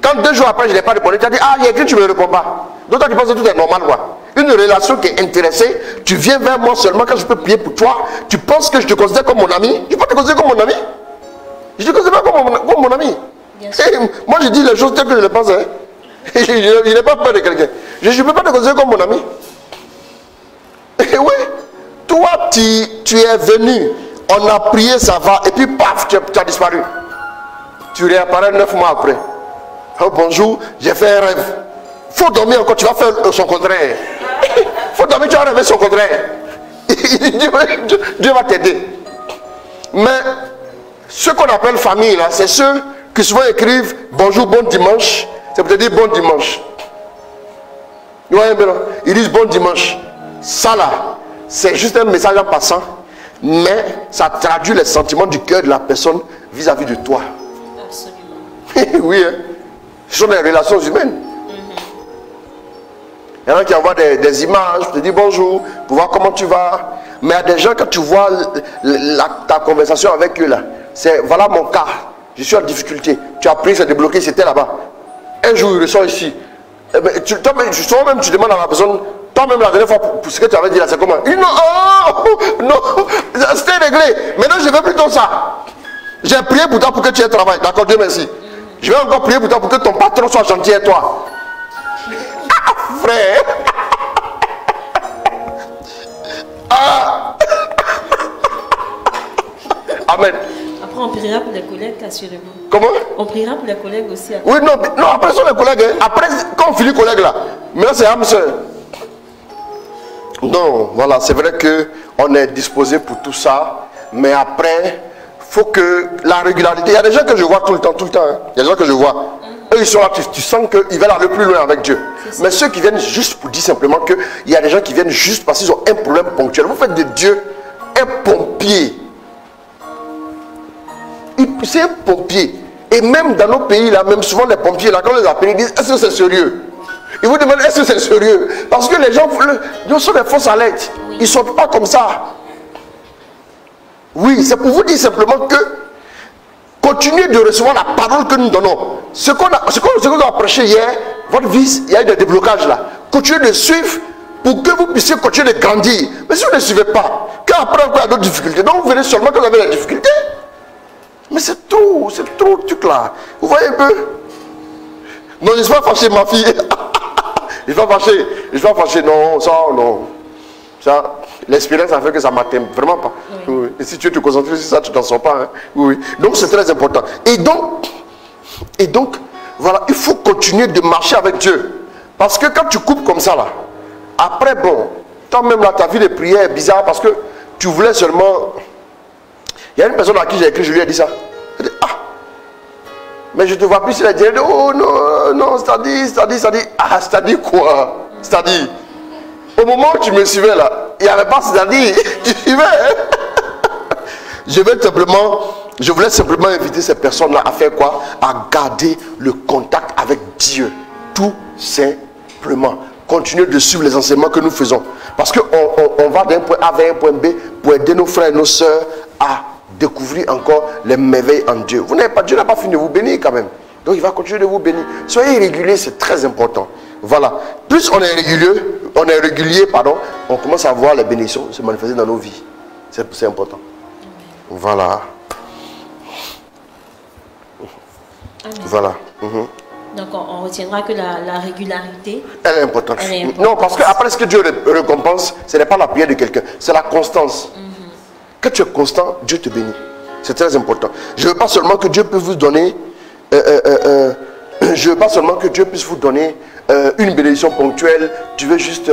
Quand 2 jours après, je n'ai pas répondu, tu as dit, ah, il y a écrit, tu ne me réponds pas. Donc, toi, tu penses que tout est normal, quoi. Une relation qui est intéressée, tu viens vers moi seulement quand je peux prier pour toi. Tu penses que je te considère comme mon ami? Je peux te considérer comme mon ami? Je ne te considère pas comme mon ami. Et moi, je dis les choses telles que je les pense. Hein. Je n'ai pas peur de quelqu'un. Je ne peux pas te considérer comme mon ami. Et oui, toi, tu es venu. On a prié, ça va. Et puis, paf, tu as disparu. Tu réapparais 9 mois après. Oh, bonjour, j'ai fait un rêve. Faut dormir encore, tu vas faire son contraire. Faut dormir, tu vas rêver son contraire. Dieu va t'aider. Mais ce qu'on appelle famille, là, c'est ceux qui souvent écrivent bonjour, bon dimanche. C'est pour te dire bon dimanche. Ils disent bon dimanche. Ça là, c'est juste un message en passant. Mais ça traduit les sentiments du cœur de la personne vis-à-vis de toi. Absolument. Oui, hein. Ce sont des relations humaines. Il y en a qui envoient des images, te disent bonjour, pour voir comment tu vas. Mais il y a des gens, quand tu vois ta conversation avec eux, là, c'est voilà mon cas, je suis en difficulté. Tu as pris, c'est débloqué, c'était là-bas. Un jour, il ressort ici. Toi-même, tu demandes à la personne, toi-même, la dernière fois, pour ce que tu avais dit là, c'est comment? Il dit non, oh, non, c'était réglé. Maintenant, je veux plutôt ça. J'ai prié pour toi pour que tu aies travail. D'accord, Dieu merci. Je vais encore prier pour toi pour que ton patron soit gentil à toi. Ah, frère. Ah. Amen. Après, on priera pour les collègues, assurément. Comment? On priera pour les collègues aussi. Après. Oui, non, après, ce sont les collègues. Hein. Après, quand on finit les collègues là, maintenant c'est âme sœur. Non, voilà, c'est vrai qu'on est disposé pour tout ça, mais après, il faut que la régularité. Il y a des gens que je vois tout le temps. Hein. Il y a des gens que je vois. Eux, ils sont là, tu sens qu'ils veulent aller plus loin avec Dieu. Mais ceux qui viennent juste pour dire simplement qu'il y a des gens qui viennent juste parce qu'ils ont un problème ponctuel. Vous faites de Dieu un pompier. C'est un pompier. Et même dans nos pays, là, même souvent les pompiers, là, quand on les appelle, ils disent est-ce que c'est sérieux? Ils vous demandent est-ce que c'est sérieux? Parce que les gens sont des fausses alertes. Ils ne sont pas comme ça. Oui, c'est pour vous dire simplement que continuez de recevoir la parole que nous donnons. Ce qu'on a prêché hier, votre vie, il y a eu des déblocages là. Continuez de suivre pour que vous puissiez continuer de grandir. Mais si vous ne suivez pas, qu'après il y a d'autres difficultés, donc vous venez seulement quand vous avez des difficultés. Mais c'est trop truc là. Vous voyez un peu? Non, je ne suis pas fâché, ma fille. Je ne suis pas fâché, non, ça, non. Ça, l'expérience a fait que ça m'atteint vraiment pas. Oui. Oui. Et si tu te concentres sur ça, tu t'en sors pas. Hein? Oui. Donc c'est très important. Et donc, voilà, il faut continuer de marcher avec Dieu. Parce que quand tu coupes comme ça là, après bon, toi-même là, ta vie de prière est bizarre parce que tu voulais seulement. Il y a une personne à qui j'ai écrit, je lui ai dit ça. Elle dit, ah, mais je ne te vois plus sur la directe. Oh non, c'est-à-dire, ah, c'est-à-dire quoi? C'est-à-dire, au moment où tu me suivais là, il n'y avait pas c'est-à-dire, tu suivais. Hein? Je voulais simplement inviter ces personnes-là à faire quoi? À garder le contact avec Dieu. Tout simplement. Continuer de suivre les enseignements que nous faisons. Parce qu'on va d'un point A vers un point B pour aider nos frères et nos sœurs à découvrir encore les merveilles en Dieu. Dieu n'a pas fini de vous bénir quand même. Donc il va continuer de vous bénir. Soyez réguliers, c'est très important. Voilà. Plus on est régulier, on commence à voir les bénédictions se manifester dans nos vies. C'est important. Voilà. Amen. Voilà. Donc on retiendra que la régularité. Elle est importante. Elle est importante. Non, parce que après ce que Dieu récompense, ce n'est pas la prière de quelqu'un, c'est la constance. Quand tu es constant, Dieu te bénit. C'est très important. Je ne veux pas seulement que Dieu puisse vous donner, je veux pas seulement que Dieu puisse vous donner une bénédiction ponctuelle. Tu veux juste,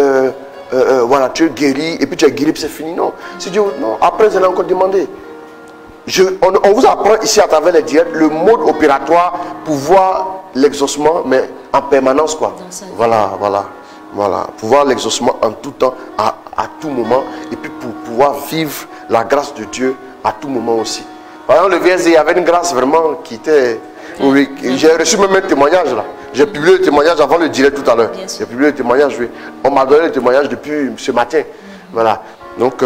voilà, tu es guéri et puis tu es guéri puis c'est fini. Non. Si Dieu, non. Après, vous allez encore demander. On vous apprend ici à travers les directs le mode opératoire pour voir l'exaucement, mais en permanence, quoi. Voilà. Pour voir l'exaucement en tout temps, à tout moment, et puis pour pouvoir vivre la grâce de Dieu à tout moment aussi. Par exemple, le VSD, il y avait une grâce vraiment qui était... Oui, j'ai reçu même un témoignage là. J'ai publié le témoignage avant le direct tout à l'heure. J'ai publié le témoignage, oui. On m'a donné le témoignage depuis ce matin. Voilà. Donc,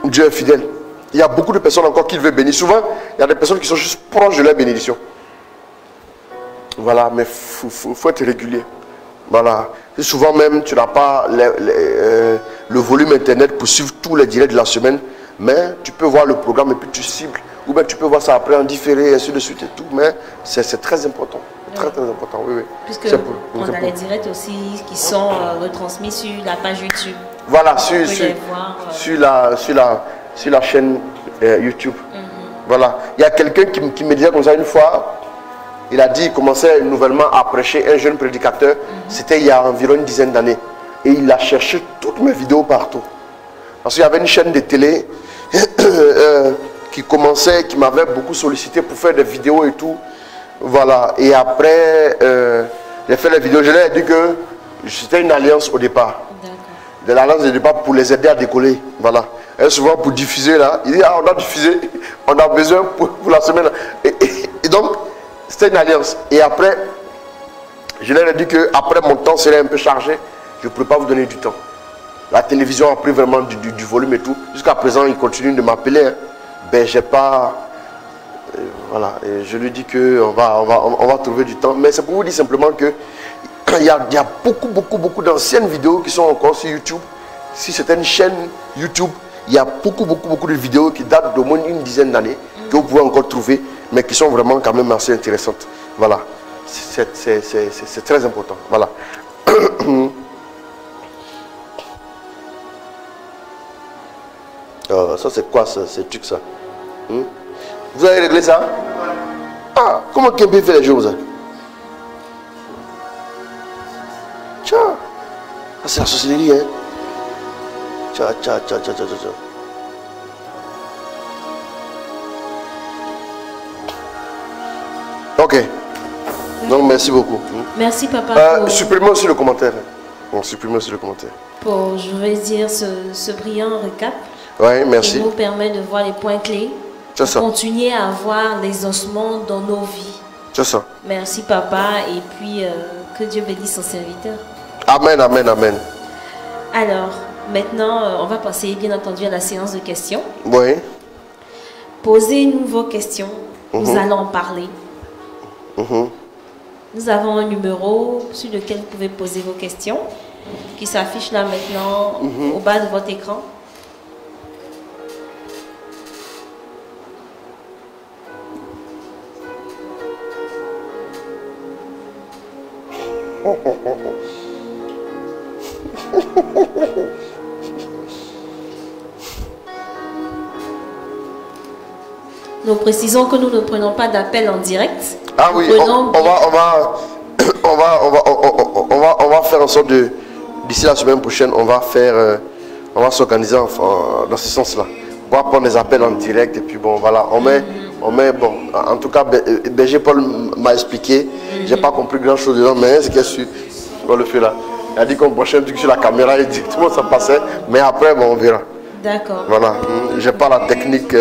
Dieu est fidèle. Il y a beaucoup de personnes encore qui veulent bénir. Souvent, il y a des personnes qui sont juste proches de leur bénédiction. Voilà, mais il faut être régulier. Voilà. Et souvent même, tu n'as pas le volume internet pour suivre tous les directs de la semaine, mais tu peux voir le programme et puis tu cibles. Ou bien tu peux voir ça après en différé, et ainsi de suite et tout. Mais c'est très important. Très important, oui. Puisque on a les directs aussi qui sont retransmis sur la page YouTube. Voilà, sur la chaîne YouTube. Voilà. Il y a quelqu'un qui me disait comme ça une fois. Il a dit qu'il commençait nouvellement à prêcher, un jeune prédicateur. C'était il y a environ une dizaine d'années. Et il a cherché toutes mes vidéos partout. Parce qu'il y avait une chaîne de télé qui commençait, qui m'avait beaucoup sollicité pour faire des vidéos et tout. Voilà. Et après, j'ai fait les vidéos. Je leur ai dit que c'était une alliance au départ. De l'alliance de départ pour les aider à décoller. Voilà. Et souvent pour diffuser là, il dit, on a diffusé, on a besoin pour la semaine. Et donc, c'était une alliance. Et après, je leur ai dit que après mon temps serait un peu chargé, je ne pourrais pas vous donner du temps. La télévision a pris vraiment du volume et tout. Jusqu'à présent, ils continuent de m'appeler. Hein. Ben, j'ai pas... voilà. Et je lui dis qu'on va trouver du temps. Mais c'est pour vous dire simplement que il y a beaucoup d'anciennes vidéos qui sont encore sur YouTube. Si c'était une chaîne YouTube, il y a beaucoup de vidéos qui datent d'au moins une dizaine d'années que vous pouvez encore trouver, mais qui sont vraiment quand même assez intéressantes. Voilà. C'est très important. Voilà. Ça c'est quoi ça? C'est truc ça? Vous avez réglé ça? Ah, comment Kembe fait les choses? Tiens, ça c'est la sorcellerie, hein? Tiens. Ok. Donc merci beaucoup. Merci papa. Supprimez aussi le commentaire. Bon, supprimez aussi le commentaire. Pour, je vais dire, ce brillant récap. Oui, merci. Qui nous permet de voir les points clés. C'est ça. Continuer à avoir les ossements dans nos vies. C'est ça. Merci papa et puis que Dieu bénisse son serviteur. Amen. Alors, maintenant, on va passer bien entendu à la séance de questions. Oui. Posez-nous vos questions. Nous allons en parler. Nous avons un numéro sur lequel vous pouvez poser vos questions qui s'affiche là maintenant au bas de votre écran. Nous précisons que nous ne prenons pas d'appel en direct. Ah oui, on va faire en sorte de, d'ici la semaine prochaine, on va s'organiser dans ce sens-là. On va prendre des appels en direct et puis bon voilà, on met bon, en tout cas, Berger Paul m'a expliqué, j'ai pas compris grand chose dedans, mais c'est qu'est-ce qu'on le fait là. Il a dit qu'on branchait un truc sur la caméra et directement ça passait, mais après bon, on verra. D'accord. Voilà, j'ai pas la technique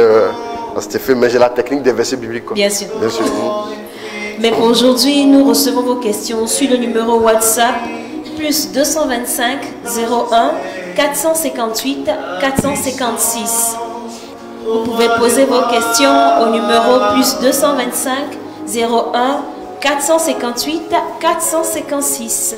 mais j'ai la technique des versets bibliques. Quoi. Bien sûr. Mais pour aujourd'hui, nous recevons vos questions sur le numéro WhatsApp plus 225 01 458 456. Vous pouvez poser vos questions au numéro plus 225 01 458 456.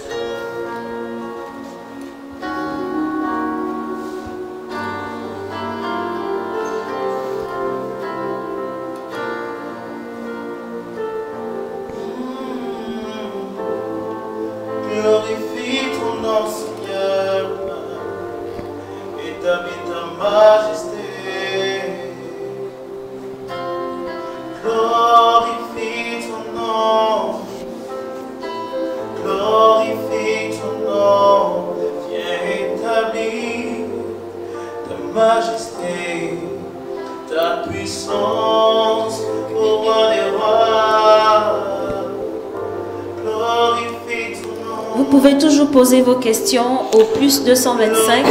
pouvez toujours poser vos questions au plus 225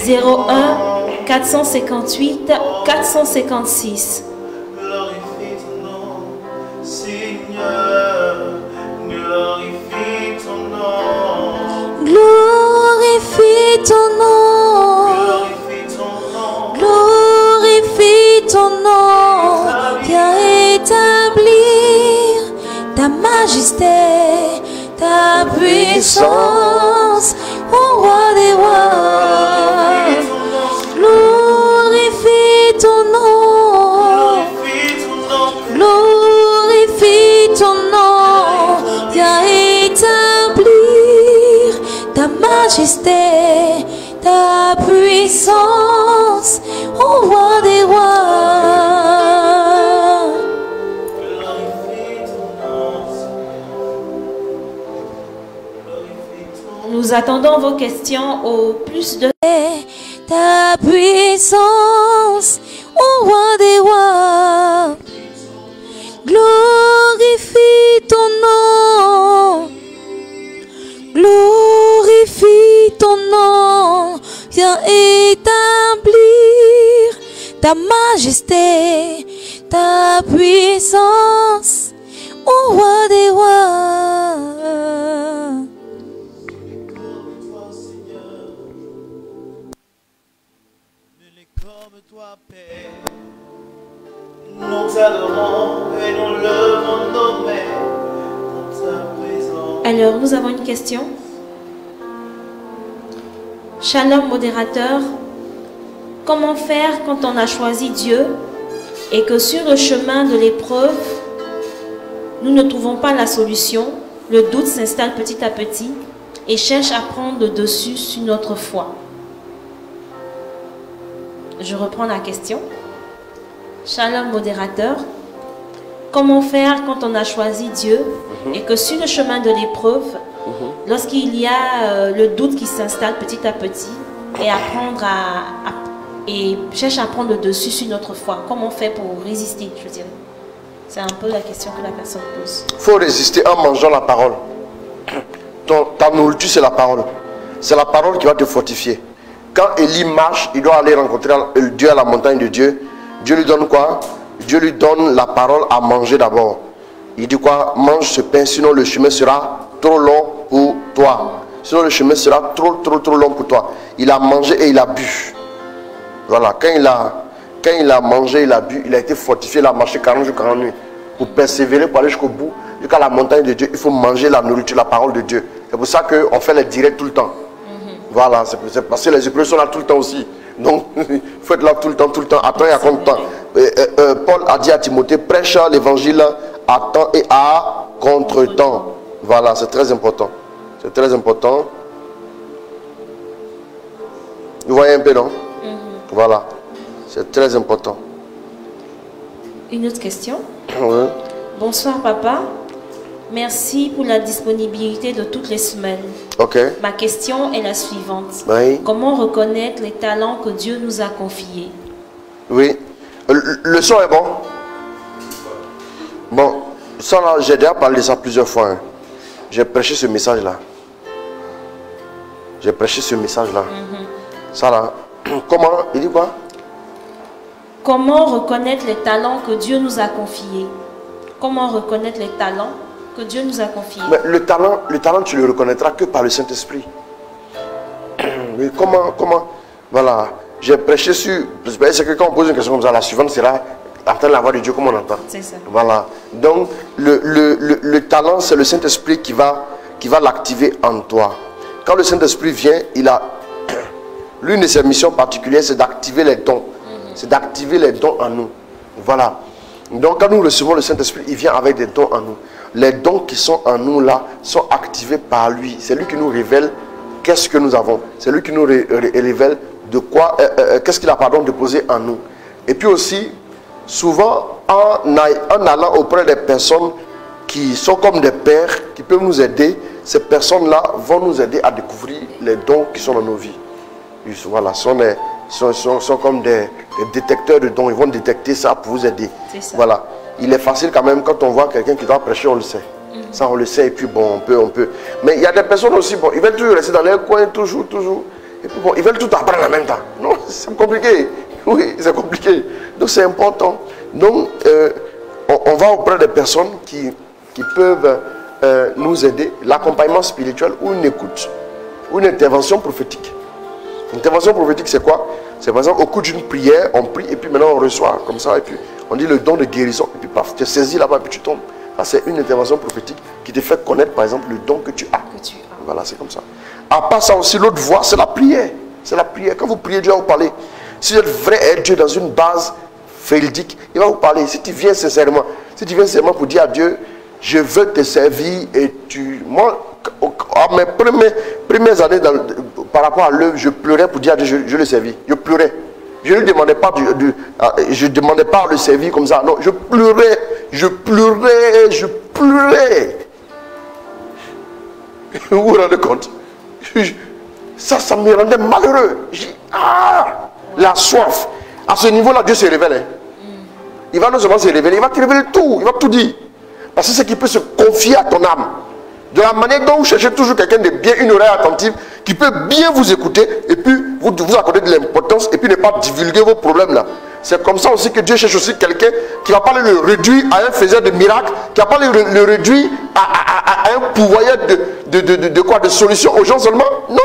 01 458 456. Glorifie ton nom, Seigneur, glorifie ton nom. Glorifie ton nom. Glorifie ton nom. Viens établir ta majesté, ta puissance, ô roi des rois. Glorifie ton nom. Glorifie ton nom. Viens établir ta majesté, ta puissance, ô roi des rois. Nous attendons vos questions au plus de... Ta puissance, ô roi des rois. Glorifie ton nom. Glorifie ton nom. Viens établir ta majesté, ta puissance, ô roi des rois. Comme toi, Père, nous t'adorons et nous levons nos mains dans ta présence. Alors, nous avons une question. Shalom, modérateur. Comment faire quand on a choisi Dieu et que sur le chemin de l'épreuve, nous ne trouvons pas la solution, le doute s'installe petit à petit et cherche à prendre le dessus sur notre foi? Je reprends la question. Shalom, modérateur. Comment faire quand on a choisi Dieu et que sur le chemin de l'épreuve, lorsqu'il y a le doute qui s'installe petit à petit et cherche à prendre le dessus sur notre foi, comment faire pour résister, je dirais? C'est un peu la question que la personne pose. Il faut résister en mangeant la parole. Ta nourriture, c'est la parole. C'est la parole qui va te fortifier. Quand Élie marche, il doit aller rencontrer Dieu à la montagne de Dieu. Dieu lui donne quoi? Dieu lui donne la parole à manger d'abord. Il dit quoi? Mange ce pain, sinon le chemin sera trop long pour toi. Sinon le chemin sera trop long pour toi. Il a mangé et il a bu. Voilà, quand il a mangé, il a bu, il a été fortifié, il a marché 40 jours, 40 nuits. Pour persévérer, pour aller jusqu'au bout, jusqu'à la montagne de Dieu, il faut manger la nourriture, la parole de Dieu. C'est pour ça qu'on fait les directs tout le temps. Voilà, c'est parce que les épreuves sont là tout le temps aussi. Donc, il faut être là tout le temps, à temps et à contre-temps. Paul a dit à Timothée, prêche l'évangile à temps et à contre-temps. Voilà, c'est très important. C'est très important. Vous voyez un peu, non? Voilà, c'est très important. Une autre question. Oui. Bonsoir, papa. Merci pour la disponibilité de toutes les semaines. Ok. Ma question est la suivante. Oui. Comment reconnaître les talents que Dieu nous a confiés? Oui. Le son est bon? Bon, ça là, j'ai déjà parlé de ça plusieurs fois. Hein. J'ai prêché ce message-là. J'ai prêché ce message-là. Ça là. Comment? Il dit quoi? Comment reconnaître les talents que Dieu nous a confiés? Comment reconnaître les talents que Dieu nous a confiés? Mais le talent, tu le reconnaîtras que par le Saint-Esprit. Mais comment? Voilà. J'ai prêché sur... C'est que quand on pose une question comme ça, la suivante sera entendre la voix de Dieu comme on entend. C'est ça. Voilà. Donc, le talent, c'est le Saint-Esprit qui va l'activer en toi. Quand le Saint-Esprit vient, il a... L'une de ses missions particulières, c'est d'activer les dons. C'est d'activer les dons en nous. Voilà. Donc, quand nous recevons le Saint-Esprit, il vient avec des dons en nous. Les dons qui sont en nous là sont activés par lui. C'est lui qui nous révèle qu'est-ce que nous avons. C'est lui qui nous révèle de quoi, qu'est-ce qu'il a déposé en nous. Et puis aussi, souvent, en allant auprès des personnes qui sont comme des pères, qui peuvent nous aider, ces personnes-là vont nous aider à découvrir les dons qui sont dans nos vies. Voilà, sont comme des détecteurs de dons. Ils vont détecter ça pour vous aider. Voilà. Il est facile quand même, quand on voit quelqu'un qui doit prêcher, on le sait. Ça, on le sait, et puis bon, on peut. Mais il y a des personnes aussi, bon, ils veulent toujours rester dans leur coin, toujours. Et puis bon, ils veulent tout apprendre en même temps. Non, c'est compliqué. Oui, c'est compliqué. Donc c'est important. Donc, on va auprès des personnes qui peuvent nous aider. L'accompagnement spirituel ou une écoute, ou une intervention prophétique. L'intervention prophétique, c'est quoi? C'est par exemple au cours d'une prière, on prie et puis maintenant on reçoit comme ça et puis on dit le don de guérison et puis paf, tu es saisi là-bas et puis tu tombes. Ça, c'est une intervention prophétique qui te fait connaître par exemple le don que tu as. Voilà, c'est comme ça. À part ça aussi, l'autre voie, c'est la prière. C'est la prière. Quand vous priez, Dieu va vous parler. Si vous êtes vrai et Dieu dans une base véridique, il va vous parler. Si tu viens sincèrement pour dire à Dieu, je veux te servir et moi, à mes premières années par rapport à l'œuvre, je pleurais pour dire à Dieu, je le servis. Je pleurais. Je ne demandais pas à le servir comme ça. Non, je pleurais. Vous vous rendez compte? Ça me rendait malheureux. La soif. À ce niveau-là, Dieu se révèle. Hein. Il va non seulement se révéler, il va te révéler tout. Il va tout dire. Parce que c'est qui peut se confier à ton âme. De la manière dont vous cherchez toujours quelqu'un de bien, une oreille attentive, qui peut bien vous écouter, et puis vous accorder de l'importance, et puis ne pas divulguer vos problèmes là. C'est comme ça aussi que Dieu cherche aussi quelqu'un qui ne va pas le réduire à un faiseur de miracles, qui ne va pas le réduire à un pourvoyeur de quoi? De solution aux gens seulement? Non.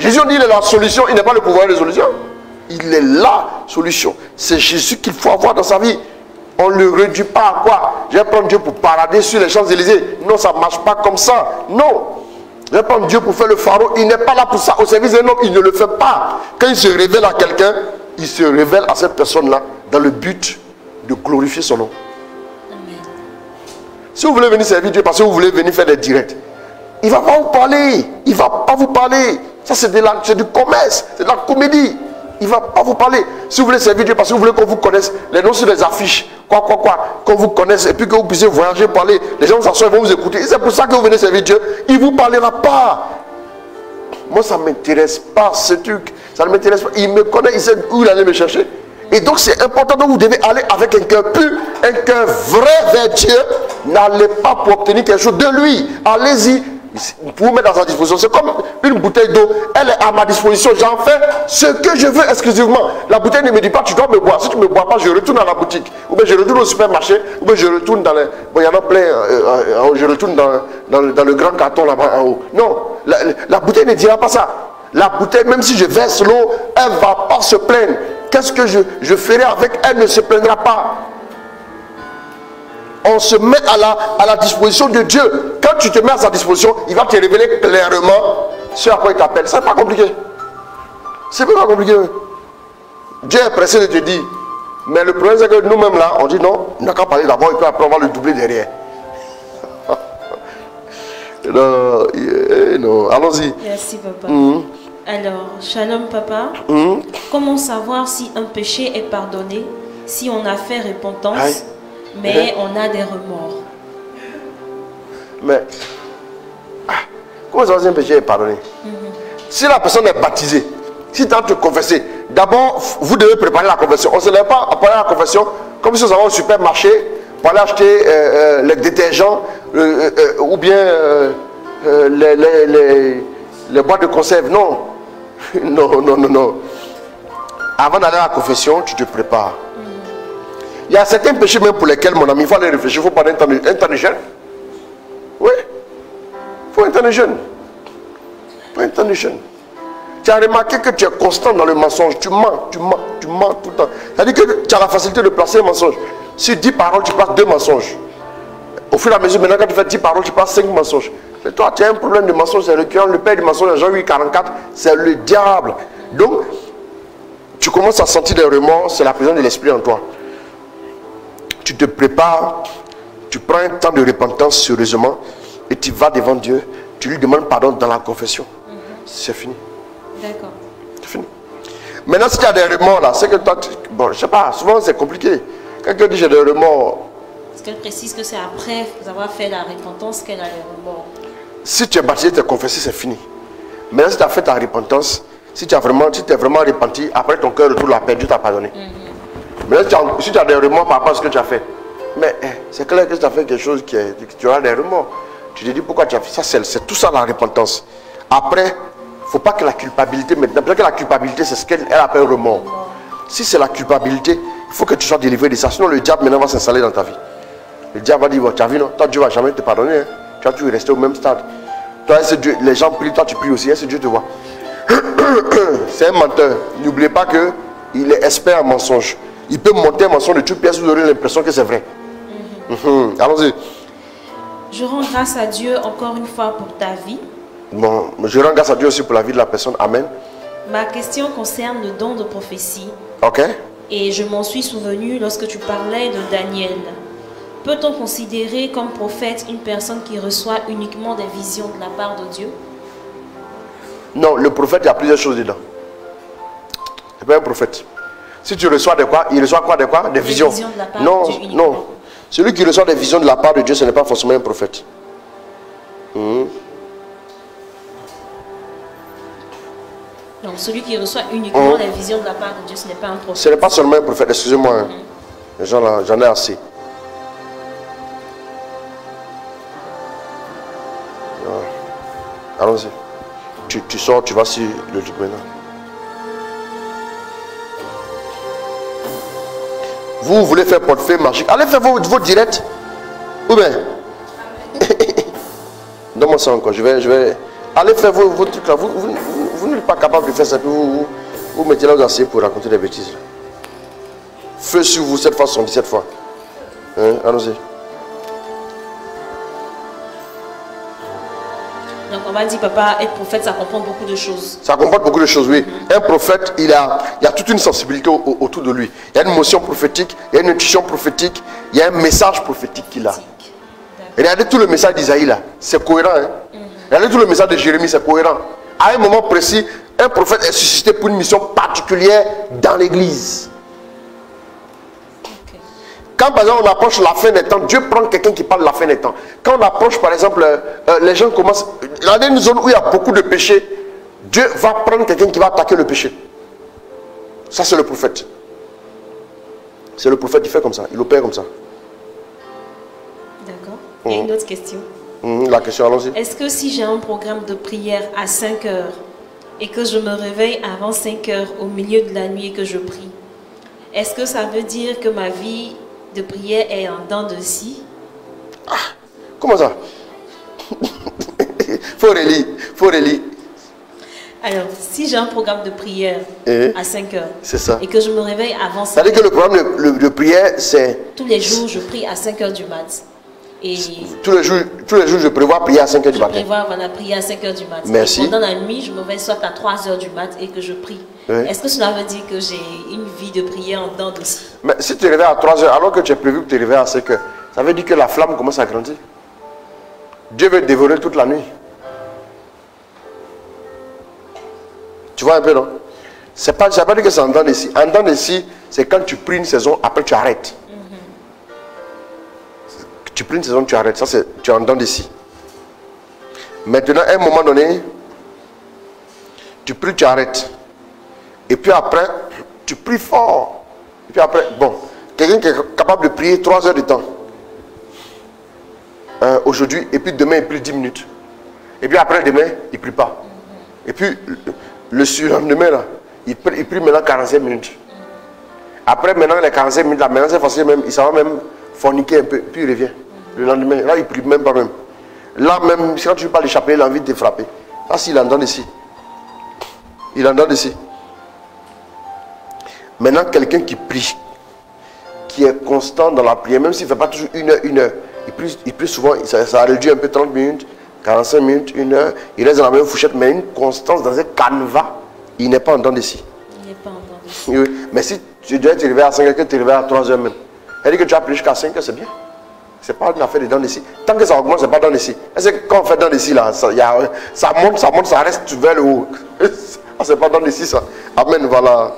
Jésus dit il est la solution, il n'est pas le pourvoyeur de solution. Il est la solution. C'est Jésus qu'il faut avoir dans sa vie. On ne le réduit pas à quoi? Je vais prendre Dieu pour parader sur les Champs-Élysées. Non, ça ne marche pas comme ça. Non. Je vais prendre Dieu pour faire le pharaon. Il n'est pas là pour ça. Au service d'un homme, il ne le fait pas. Quand il se révèle à quelqu'un, il se révèle à cette personne-là dans le but de glorifier son nom. Amen. Si vous voulez venir servir Dieu parce que vous voulez venir faire des directs, il ne va pas vous parler. Il ne va pas vous parler. Ça, c'est du commerce. C'est de la comédie. Il ne va pas vous parler. Si vous voulez servir Dieu parce que vous voulez qu'on vous connaisse, les noms sur les affiches, qu'on vous connaisse et puis que vous puissiez voyager, parler, les gens s'assoient, ils vont vous écouter. Et c'est pour ça que vous venez servir Dieu. Il ne vous parlera pas. Moi, ça ne m'intéresse pas ce truc. Ça ne m'intéresse pas. Il me connaît, il sait où il allait me chercher. Et donc, c'est important. Donc, vous devez aller avec un cœur pur, un cœur vrai vers Dieu. N'allez pas pour obtenir quelque chose de lui. Allez-y. Pour vous mettre dans sa disposition, c'est comme une bouteille d'eau, elle est à ma disposition, j'en fais ce que je veux exclusivement. La bouteille ne me dit pas tu dois me boire, si tu ne me bois pas, je retourne à la boutique, ou bien je retourne au supermarché, ou bien je retourne dans les... Bon, il y en a plein, je retourne dans le grand carton là-bas en haut. Non, la bouteille ne dira pas ça. La bouteille, même si je verse l'eau, elle ne va pas se plaindre. Qu'est-ce que je ferai avec elle? Ne se plaindra pas. On se met à la disposition de Dieu. Quand tu te mets à sa disposition, il va te révéler clairement ce à quoi il t'appelle. C'est pas compliqué. C'est pas compliqué. Dieu est pressé de te dire. Mais le problème, c'est que nous-mêmes là, on dit non, on n'a qu'à parler d'abord et puis après on va le doubler derrière. Non, allons-y. Merci, papa. Alors, shalom, papa. Comment savoir si un péché est pardonné, si on a fait repentance, mais on a des remords? Mais comment ça va si un péché est pardonné? Si la personne est baptisée, si tu as te confesser, d'abord vous devez préparer la confession. On ne se lève pas à préparer la confession comme si on allait au supermarché pour aller acheter les détergents ou bien les boîtes de conserve. Non. Non. Avant d'aller à la confession, tu te prépares. Il y a certains péchés même pour lesquels, mon ami, il faut aller réfléchir. Il faut prendre un temps de jeûne. Oui. Il faut un temps de jeûne. Un temps de jeûne. Tu as remarqué que tu es constant dans le mensonge. Tu mens tout le temps. C'est-à-dire que tu as la facilité de placer un mensonge. Sur 10 paroles, tu places 2 mensonges. Au fur et à mesure, maintenant, quand tu fais 10 paroles, tu places 5 mensonges. Mais toi, tu as un problème de mensonge, c'est récurrent. Le père du mensonge, Jean 8,44, c'est le diable. Donc, tu commences à sentir des remords, c'est la présence de l'esprit en toi. Tu te prépares, tu prends un temps de repentance sérieusement et tu vas devant Dieu, tu lui demandes pardon dans la confession. C'est fini. D'accord. C'est fini. Maintenant, si tu as des remords là, c'est que toi, bon, je sais pas, souvent c'est compliqué. Quelqu'un dit j'ai des remords. Parce qu'elle précise que c'est après avoir fait la repentance qu'elle a les remords. Si tu es baptisé, tu es confessé, c'est fini. Maintenant, si tu as fait ta repentance, si tu es vraiment repenti, après ton cœur retourne la paix, Dieu t'a pardonné. Mais si tu as des remords par rapport à ce que tu as fait, Mais c'est clair que tu as fait quelque chose que tu auras des remords. Tu te dis pourquoi tu as fait ça. C'est tout ça la repentance. Après, il ne faut pas que la culpabilité maintenant. Parce que la culpabilité, c'est ce qu'elle appelle remords. Si c'est la culpabilité, il faut que tu sois délivré de ça. Sinon, le diable maintenant va s'installer dans ta vie. Le diable va dire, tu as vu, non? Toi, Dieu ne va jamais te pardonner. Hein? Tu vas toujours rester au même stade. Toi, Dieu, les gens prient, toi, tu pries aussi. Est-ce que Dieu te voit? C'est un menteur. N'oubliez pas qu'il est expert en mensonge. Il peut monter un mensonge de toute pièce, vous aurez l'impression que c'est vrai. Allons-y. Je rends grâce à Dieu encore une fois pour ta vie. Bon, je rends grâce à Dieu aussi pour la vie de la personne. Amen. Ma question concerne le don de prophétie. Ok. Et je m'en suis souvenu lorsque tu parlais de Daniel. Peut-on considérer comme prophète une personne qui reçoit uniquement des visions de la part de Dieu? Non, le prophète, il y a plusieurs choses dedans. C'est pas un prophète. Si tu reçois de quoi, il reçoit quoi de quoi? Des visions. De la part Non, de Dieu uniquement. non. Celui qui reçoit des visions de la part de Dieu, ce n'est pas forcément un prophète. Donc celui qui reçoit uniquement les visions de la part de Dieu, ce n'est pas un prophète. Ce n'est pas seulement un prophète, excusez-moi. Hein. Les gens là, j'en ai assez. Allons-y. Tu sors, tu vas sur le truc maintenant. Vous voulez faire portefeuille magique. Allez faire vos directs. Ou bien. Donne-moi ça encore. Je vais. Allez faire vos trucs là. Vous n'êtes pas capable de faire ça. Vous mettez là vous asseyez pour raconter des bêtises. Feu sur vous cette fois, 117 fois. Hein? Allons-y. Donc on va dire, papa, être prophète, ça comprend beaucoup de choses. Ça comporte beaucoup de choses, oui. Un prophète, il y a toute une sensibilité autour de lui. Il y a une motion prophétique, il y a une intuition prophétique, il y a un message prophétique qu'il a. Regardez tout le message d'Isaïe là, c'est cohérent. Hein? Regardez tout le message de Jérémie, c'est cohérent. À un moment précis, un prophète est suscité pour une mission particulière dans l'église. Quand par exemple on approche la fin des temps, Dieu prend quelqu'un qui parle de la fin des temps. Quand on approche par exemple, les gens commencent, dans une zone où il y a beaucoup de péchés, Dieu va prendre quelqu'un qui va attaquer le péché. Ça c'est le prophète. C'est le prophète qui fait comme ça, il opère comme ça. D'accord. Il y a une autre question. La question, allons-y. Est-ce que si j'ai un programme de prière à 5 heures et que je me réveille avant 5 heures au milieu de la nuit et que je prie, est-ce que ça veut dire que ma vie de prière est en dents de scie? Ah, comment ça? Faut relire. Alors, si j'ai un programme de prière à 5 heures c'est ça. Et que je me réveille avant 5 heures, ça veut dire que le programme de prière, c'est... Tous les jours, je prie à 5 heures du mat. Et tous les jours, je prévois prier à 5 heures du matin. Je prévois prier à 5 heures du mat. Merci. Et pendant la nuit, je me réveille soit à 3 heures du mat et que je prie. Oui. Est-ce que cela veut dire que j'ai une vie de prière en dents aussi? Mais si tu te réveilles à 3 heures, alors que tu as prévu que tu te réveilles à 5 heures, ça veut dire que la flamme commence à grandir. Dieu veut dévorer toute la nuit. Tu vois un peu, non? Ça ne veut pas dire que c'est en dents de scie. En dents de scie, c'est quand tu pries une saison, après tu arrêtes. Tu pries une saison, tu arrêtes. Ça, c'est tu es en dents de scie. Maintenant, à un moment donné, tu pries, tu arrêtes. Et puis après, tu pries fort. Et puis après, bon, quelqu'un qui est capable de prier 3 heures de temps. Aujourd'hui, et puis demain, il prie 10 minutes. Et puis après, demain, il ne prie pas. Et puis, le surlendemain, là, il prie maintenant 45 minutes. Après, maintenant, les 45 minutes, là, maintenant, c'est facile même, il s'en va même forniquer un peu, puis il revient. Le lendemain, là, il ne prie même pas même. Là, même, quand tu parles d'échapper, il a envie de te frapper. Là, s'il en donne ici. Il en donne ici. Maintenant, quelqu'un qui prie, qui est constant dans la prière, même s'il ne fait pas toujours 1 heure, il prie souvent, ça a réduit un peu 30 minutes, 45 minutes, 1 heure, il reste dans la même fourchette, mais une constance dans un canevas, il n'est pas en dents d'ici. Il n'est pas en dents d'ici. Oui. Mais si tu dois te réveiller à 5 heures, que tu te réveilles à 3 heures même, elle dit que tu as prié jusqu'à 5 heures, c'est bien. Ce n'est pas une affaire de dents d'ici. Tant que ça augmente, ce n'est pas dents d'ici. Est-ce que quand on fait dents d'ici, là, ça monte, ça reste vers le haut. Ce n'est pas dents d'ici, ça. Amen, voilà.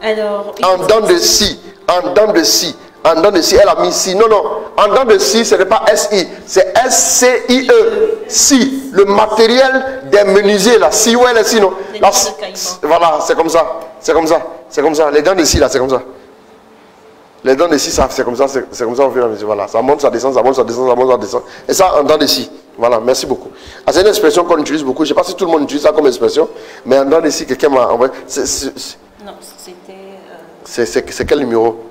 Alors, en dents de scie, en dents de scie, en dents de scie, elle a mis scie. Non, en dents de scie, ce n'est pas S-I, c'est S-C-I-E. Scie, le matériel des menuisiers, là. Scie, ouais, la scie, non. Voilà, c'est comme ça. C'est comme ça. C'est comme ça. Les dents de scie, là, c'est comme ça. Les dents de scie, c'est comme ça, c'est comme ça au fur et à mesure. Voilà, ça monte, ça descend, ça monte, ça descend, ça monte, ça descend. Et ça en dents de scie. Voilà, merci beaucoup. Ah, c'est une expression qu'on utilise beaucoup. Je ne sais pas si tout le monde utilise ça comme expression, mais en dents de scie, quelqu'un m'a envoyé. Non, c'était... C'est quel numéro?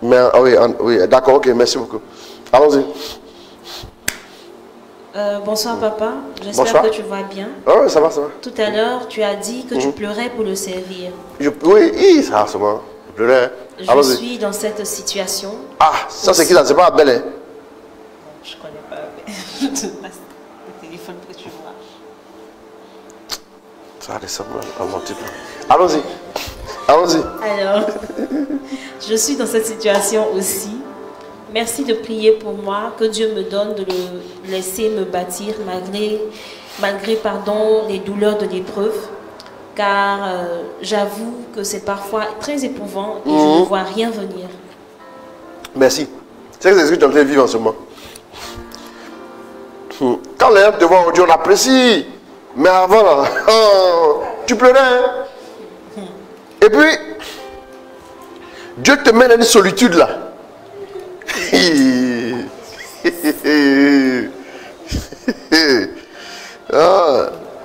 celui-là. Mais, oui, d'accord, ok, merci beaucoup. Allons-y. Bonsoir papa, j'espère Bonsoir. que tu vas bien. Ah oui, ça va, ça va. Tout à l'heure, tu as dit que tu pleurais pour le servir. Oui, ça, c'est bon. Je pleurais. Je suis dans cette situation. Ah, ça c'est qui ça? C'est pas Abel, hein? Je ne connais pas, mais je te passe le téléphone que tu vois. Ça ressemble à mon type. Allons-y. Allons-y. Alors, je suis dans cette situation aussi. Merci de prier pour moi, que Dieu me donne de le laisser me bâtir malgré les douleurs de l'épreuve. Car j'avoue que c'est parfois très éprouvant et je ne vois rien venir. Merci. C'est ce que tu es en train de vivre en ce moment. Quand les gens te voient aujourd'hui, on apprécie. Mais avant, là, tu pleurais. Hein? Et puis, Dieu te met dans une solitude là.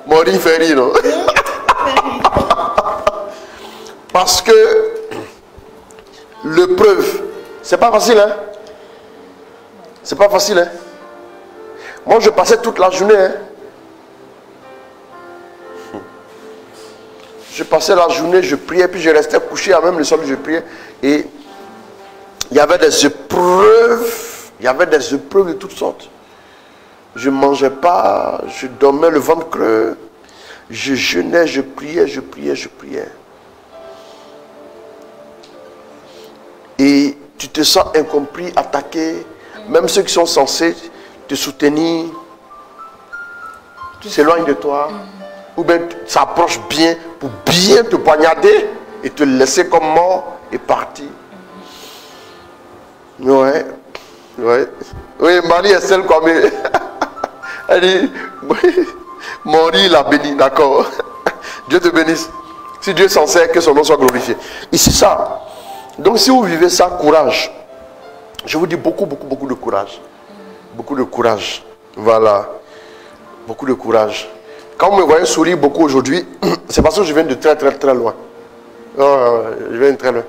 Maudit Ferry, non? Parce que l'épreuve, c'est pas facile, hein? C'est pas facile, hein? Moi, je passais toute la journée, hein? Je passais la journée, je priais, puis je restais couché à même le sol, je priais. Et il y avait des épreuves. Il y avait des épreuves de toutes sortes. Je ne mangeais pas, je dormais le ventre creux. Je jeûnais, je priais, je priais, je priais. Et tu te sens incompris, attaqué. Même ceux qui sont censés te soutenir s'éloignent de toi. Ou bien s'approchent bien pour bien te poignarder et te laisser comme mort et partir. Ouais. Oui, Marie est celle comme elle dit, Marie l'a béni, d'accord. Dieu te bénisse. Si Dieu s'en sert, que son nom soit glorifié. Et c'est ça. Donc si vous vivez ça, courage. Je vous dis beaucoup de courage. Beaucoup de courage. Voilà. Beaucoup de courage. Quand vous me voyez sourire beaucoup aujourd'hui, c'est parce que je viens de très loin. Je viens de très loin.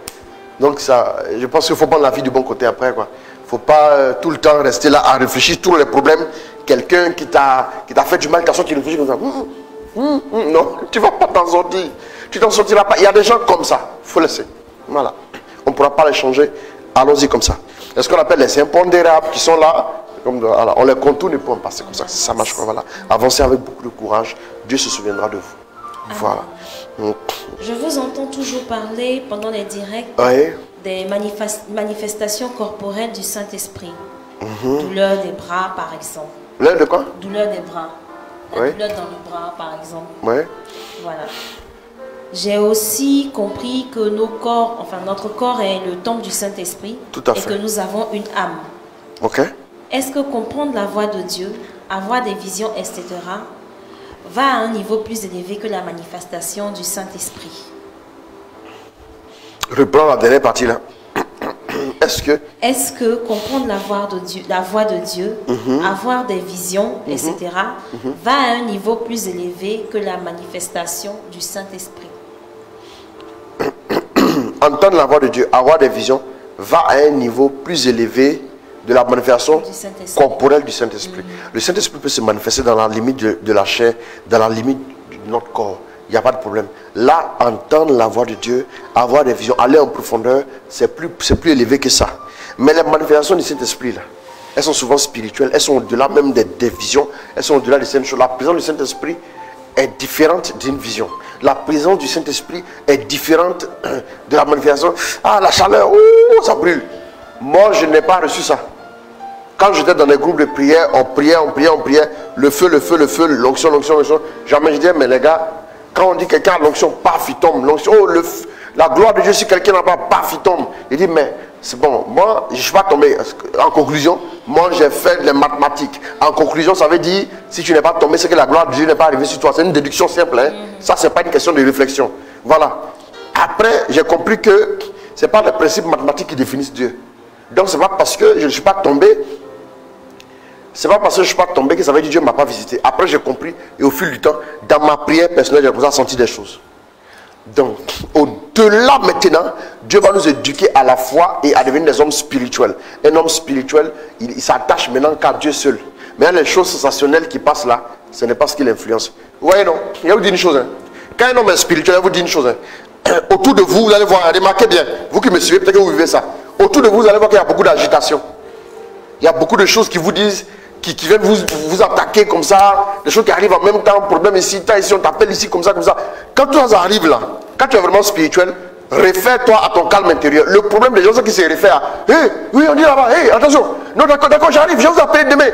Donc ça, je pense qu'il faut prendre la vie du bon côté après, quoi. Il ne faut pas tout le temps rester là à réfléchir tous les problèmes. Quelqu'un qui t'a fait du mal, qui réfléchit comme ça. Non, tu ne vas pas t'en sortir. Tu t'en sortiras pas. Il y a des gens comme ça. Il faut laisser. Voilà. On ne pourra pas les changer. Allons-y comme ça. C'est ce qu'on appelle les impondérables qui sont là. Voilà. On les contourne et puis on passe comme ça. Ça marche. Voilà. Avancez avec beaucoup de courage. Dieu se souviendra de vous. Voilà. Donc, je vous entends toujours parler pendant les directs des manifestations corporelles du Saint-Esprit. Douleur des bras, par exemple. Douleur de quoi? Douleur des bras. La douleur dans le bras, par exemple. Voilà. J'ai aussi compris que notre corps est le temple du Saint-Esprit. Tout à fait. Et que nous avons une âme. Ok. Est-ce que comprendre la voix de Dieu, avoir des visions, etc., va à un niveau plus élevé que la manifestation du Saint-Esprit? Reprends la dernière partie là. Est-ce que comprendre la voix de Dieu, avoir des visions, etc., va à un niveau plus élevé que la manifestation du Saint-Esprit? Entendre la voix de Dieu, avoir des visions, va à un niveau plus élevé de la manifestation corporelle du Saint-Esprit. Le Saint-Esprit peut se manifester dans la limite de la chair, dans la limite de notre corps. Il n'y a pas de problème. Là, entendre la voix de Dieu, avoir des visions, aller en profondeur, c'est plus élevé que ça. Mais les manifestations du Saint-Esprit, là, elles sont souvent spirituelles, elles sont au-delà même des visions, elles sont au-delà des certaines choses. La présence du Saint-Esprit est différente d'une vision. La présence du Saint-Esprit est différente de la manifestation. Ah, la chaleur, ça brûle. Moi, je n'ai pas reçu ça. Quand j'étais dans des groupes de prière, on priait, le feu, l'onction. Jamais je disais, mais les gars, quand on dit quelqu'un a l'onction, paf, il tombe. La gloire de Dieu, si quelqu'un n'a pas, paf, il tombe. Il dit, mais c'est bon, moi, je ne suis pas tombé. En conclusion, moi, j'ai fait les mathématiques. En conclusion, ça veut dire, si tu n'es pas tombé, c'est que la gloire de Dieu n'est pas arrivée sur toi. C'est une déduction simple. Hein? Ça, ce n'est pas une question de réflexion. Voilà. Après, j'ai compris que c'est pas les principes mathématiques qui définissent Dieu. Donc c'est pas parce que je ne suis pas tombé, c'est pas parce que je ne suis pas tombé que ça veut dire que Dieu ne m'a pas visité. Après j'ai compris et au fil du temps, dans ma prière personnelle, j'ai commencé à sentir des choses. Donc, au-delà maintenant, Dieu va nous éduquer à la foi et à devenir des hommes spirituels. Un homme spirituel, il s'attache maintenant qu'à Dieu seul. Mais les choses sensationnelles qui passent là, ce n'est pas ce qui l'influence. Vous voyez, non? Il va vous dire une chose. Hein. Quand un homme est spirituel, il va vous dire une chose. Hein. Autour de vous, vous allez voir, remarquez bien, vous qui me suivez, peut-être que vous vivez ça. Autour de vous, vous allez voir qu'il y a beaucoup d'agitation. Il y a beaucoup de choses qui vous disent, qui viennent vous attaquer comme ça, des choses qui arrivent en même temps, problème ici, ici, on t'appelle ici, comme ça, comme ça. Quand tout ça arrive là, quand tu es vraiment spirituel, réfère-toi à ton calme intérieur. Le problème des gens, c'est qu'ils se réfèrent à, hey, oui, on dit là-bas, hey, attention, non, d'accord, j'arrive, je vais vous appeler demain.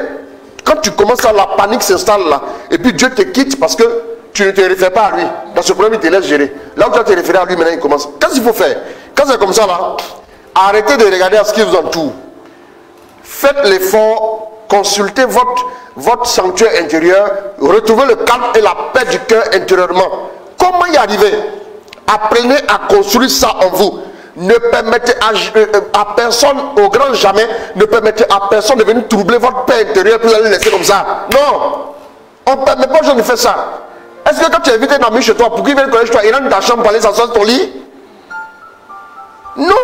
Quand tu commences à la panique s'installe là, et puis Dieu te quitte parce que tu ne te réfères pas à lui. Dans ce problème, il te laisse gérer. Là où tu vas te référer à lui, maintenant il commence. Qu'est-ce qu'il faut faire? Quand c'est comme ça là, arrêtez de regarder à ce qui vous entoure. Faites l'effort. Consultez votre sanctuaire intérieur, retrouvez le calme et la paix du cœur intérieurement. Comment y arriver? Apprenez à construire ça en vous. Ne permettez à personne, au grand jamais, ne permettez à personne de venir troubler votre paix intérieure puis vous allez le laisser comme ça. Non! On ne permet pas aux gens de faire ça. Est-ce que quand tu invites un ami chez toi pour qu'il vienne connaître toi, il rentre dans ta chambre pour aller s'asseoir sur ton lit? Non!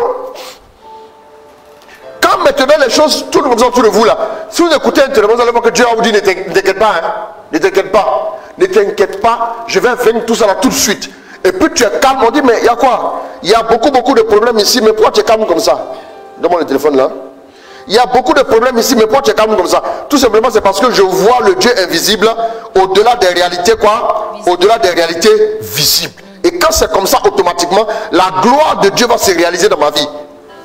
Quand maintenant les choses tournent comme ça autour de vous là, si vous écoutez intérieurement, vous allez voir que Dieu va vous dire ne t'inquiète pas, hein, ne t'inquiète pas, ne t'inquiète pas, je vais venir tout ça là tout de suite. Et puis tu es calme, on dit mais il y a quoi? Il y a beaucoup de problèmes ici, mais pourquoi tu es calme comme ça? Donne-moi le téléphone là. Il y a beaucoup de problèmes ici, mais pourquoi tu es calme comme ça? Tout simplement c'est parce que je vois le Dieu invisible au-delà des réalités quoi? Au-delà des réalités visibles. Et quand c'est comme ça, automatiquement, la gloire de Dieu va se réaliser dans ma vie.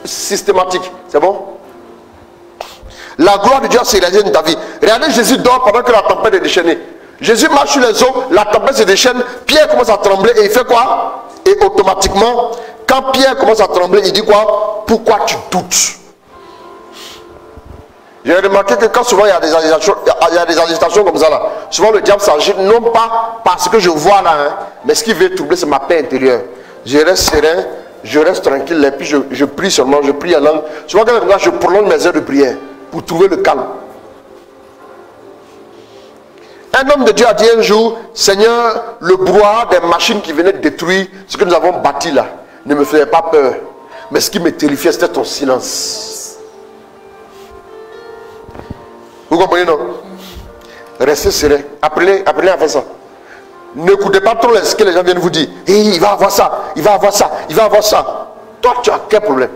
Systématique, c'est bon? La gloire de Dieu va se réaliser dans ta vie. Regardez, Jésus dort pendant que la tempête est déchaînée. Jésus marche sur les eaux, la tempête se déchaîne, Pierre commence à trembler et il fait quoi? Et automatiquement, quand Pierre commence à trembler, il dit quoi? Pourquoi tu doutes? J'ai remarqué que quand souvent il y a des agitations comme ça là, souvent le diable s'agite non pas parce que je vois là, hein, mais ce qui veut troubler c'est ma paix intérieure. Je reste serein, je reste tranquille et puis je prie seulement, je prie en langue. Souvent quand je prolonge mes heures de prière pour trouver le calme. Un homme de Dieu a dit un jour, Seigneur, le brouhaha des machines qui venaient détruire ce que nous avons bâti là ne me faisait pas peur. Mais ce qui me terrifiait, c'était ton silence. Vous comprenez, non? Restez serein. Apprenez à faire ça. N'écoutez pas trop ce que les gens viennent vous dire. Hey, il va avoir ça, il va avoir ça, il va avoir ça. Toi, tu as quel problème?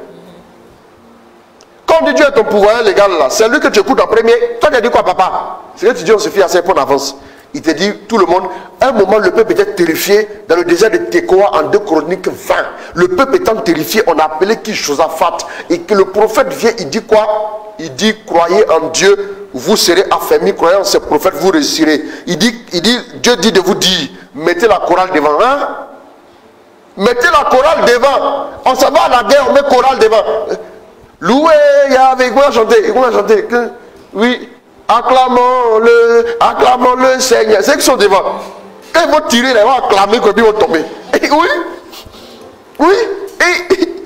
Quand on dit Dieu est ton pouvoir légal là, c'est lui que tu écoutes en premier. Toi, tu as dit quoi, papa? C'est que tu dis on se fie à 5 points d'avance. Il te dit, tout le monde, un moment, le peuple était terrifié dans le désert de Tekoa en 2 Chroniques 20. Le peuple étant terrifié, on a appelé qui Josaphat. Et que le prophète vient, il dit quoi? Il dit, croyez en Dieu, vous serez affermis, croyez en ce prophète, vous réussirez. Dieu dit de vous dire, mettez la chorale devant. Hein? Mettez la chorale devant. On s'en va à la guerre, on met chorale devant. Loué, Yahvé, on a chanté. Oui. Acclamons-le Seigneur. C'est qu'ils sont devant. Quand ils vont tirer, ils vont acclamer, puis ils vont tomber. Et oui. Et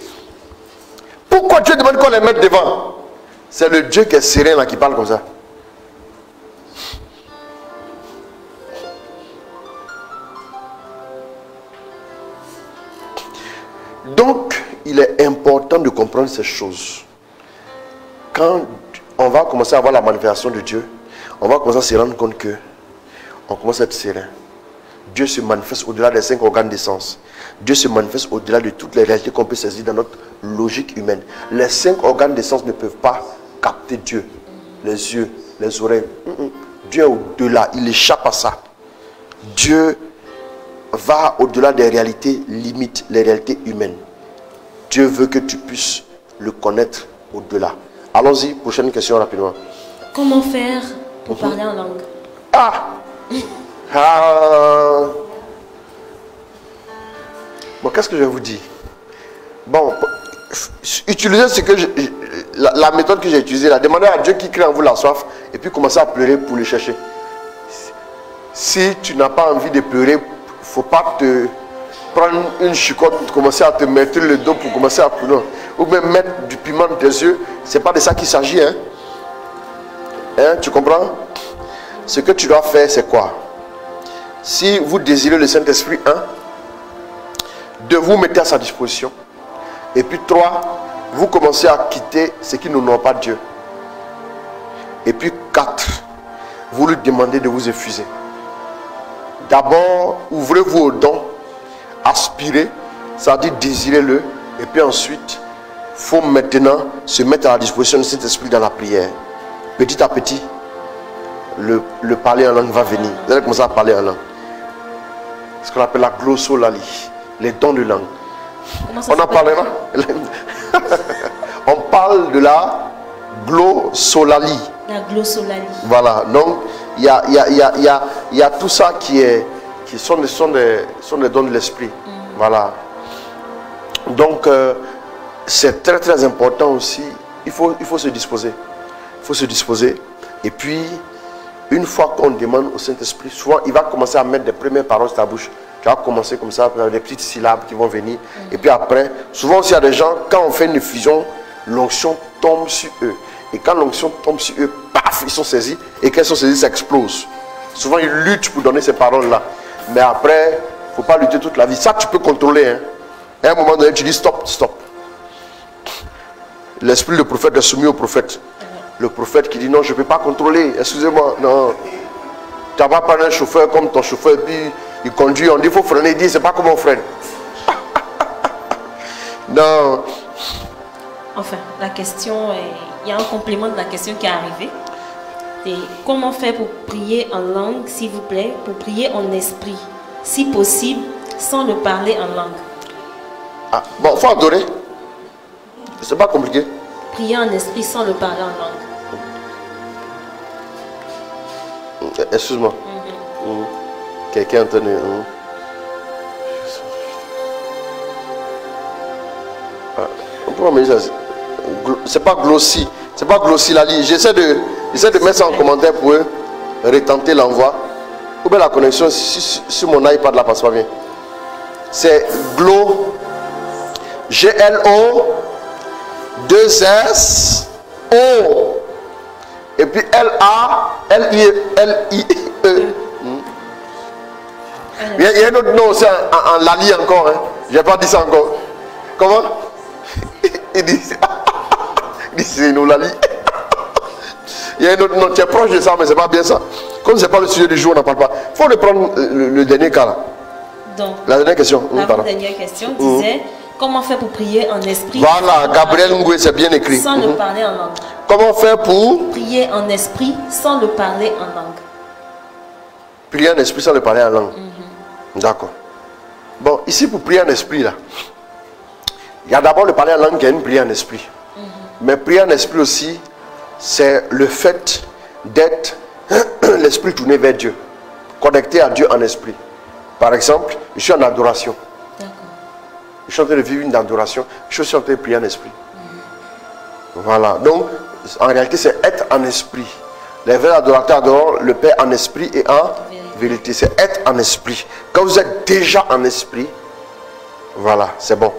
pourquoi Dieu demande qu'on les mette devant? C'est le Dieu qui est serein là qui parle comme ça. Donc, il est important de comprendre ces choses. Quand on va commencer à avoir la manifestation de Dieu, on va commencer à se rendre compte que on commence à être serein. Dieu se manifeste au-delà des 5 organes des sens. Dieu se manifeste au-delà de toutes les réalités qu'on peut saisir dans notre logique humaine. Les 5 organes des sens ne peuvent pas capter Dieu. Les yeux, les oreilles. Dieu est au-delà, il échappe à ça. Dieu va au-delà des réalités limites, les réalités humaines. Dieu veut que tu puisses le connaître au-delà. Allons-y, prochaine question rapidement. Comment faire pour parler en langue? Bon, qu'est-ce que je vais vous dire? Bon, utilisez ce que la méthode que j'ai utilisée là. Demandez à Dieu qui crée en vous la soif et puis commencez à pleurer pour le chercher. Si tu n'as pas envie de pleurer, faut pas te prendre une chicotte, commencer à te mettre le dos pour commencer à non. Ou même mettre du piment dans tes yeux. Ce n'est pas de ça qu'il s'agit. Hein? Hein, tu comprends? Ce que tu dois faire, c'est quoi? Si vous désirez le Saint-Esprit, 1, 2, vous mettez à sa disposition. Et puis 3, vous commencez à quitter ce qui n'honore pas Dieu. Et puis 4, vous lui demandez de vous effuser. D'abord, ouvrez-vous au don, aspirez, ça dit désirez-le. Et puis ensuite, il faut maintenant se mettre à la disposition du Saint-Esprit dans la prière. Petit à petit, le parler en langue va venir. Vous allez commencer à parler en langue. Ce qu'on appelle la glossolalie, les dons de langue. On en parlera. On parle de la glossolalie. La glossolalie. Voilà, donc il y a tout ça qui sont des dons de l'esprit. Voilà. Donc c'est très très important aussi. Il faut se disposer. Il faut se disposer. Et puis, une fois qu'on demande au Saint-Esprit, souvent il va commencer à mettre des premières paroles sur ta bouche. Tu vas commencer comme ça, des petites syllabes qui vont venir. Et puis après, souvent aussi il y a des gens, quand on fait une fusion, l'onction tombe sur eux. Et quand l'onction tombe sur eux, paf, ils sont saisis. Et quand ils sont saisis, ça explose. Souvent ils luttent pour donner ces paroles-là. Mais après, il ne faut pas lutter toute la vie. Ça, tu peux contrôler. Hein. Et à un moment donné, tu dis stop, stop. L'esprit du prophète est soumis au prophète. Le prophète qui dit non, je ne peux pas contrôler. Excusez-moi, non. Tu vas pas prendre un chauffeur comme ton chauffeur et puis il conduit. On dit il faut freiner. Il dit c'est pas comme on freine. Non. Enfin, la question, il y a un complément de la question qui est arrivé. Et comment faire pour prier en langue, s'il vous plaît, pour prier en esprit, si possible, sans le parler en langue? Ah, bon, il faut adorer. C'est pas compliqué. Prier en esprit sans le parler en langue. Excuse-moi. Quelqu'un est en train de... C'est pas glossy. C'est pas glossolalie. J'essaie de mettre ça en commentaire pour eux. Retenter l'envoi. Ou bien la connexion sur mon iPad là passe pas bien. C'est glo. G-L-O 2-S O. Et puis L-A-L-I-E. Il y a un autre nom aussi en lali encore. Hein. Je n'ai pas dit ça encore. Comment? Il dit c'est nous lali. Il y a un autre nom. Tu es proche de ça, mais ce n'est pas bien ça. Comme ce n'est pas le sujet du jour, on n'en parle pas. Il faut reprendre le dernier cas là. Donc, la dernière question. La dernière question disait comment faire pour prier en esprit? Voilà, Gabriel Ngoué, c'est bien écrit. Sans le parler en langue. Comment faire pour prier en esprit sans le parler en langue? Prier en esprit sans le parler en langue. D'accord. Bon, ici pour prier en esprit là, il y a d'abord le parler en langue qui est une prière en esprit. Mais prier en esprit aussi, c'est le fait d'être l'esprit tourné vers Dieu, connecté à Dieu en esprit. Par exemple, je suis en adoration. Je suis en train de vivre une adoration. Je suis en train de prier en esprit. Voilà. Donc, en réalité, c'est être en esprit. Les vrais adorateurs adorent le Père en esprit et en vérité. C'est être en esprit. Quand vous êtes déjà en esprit, voilà, c'est bon.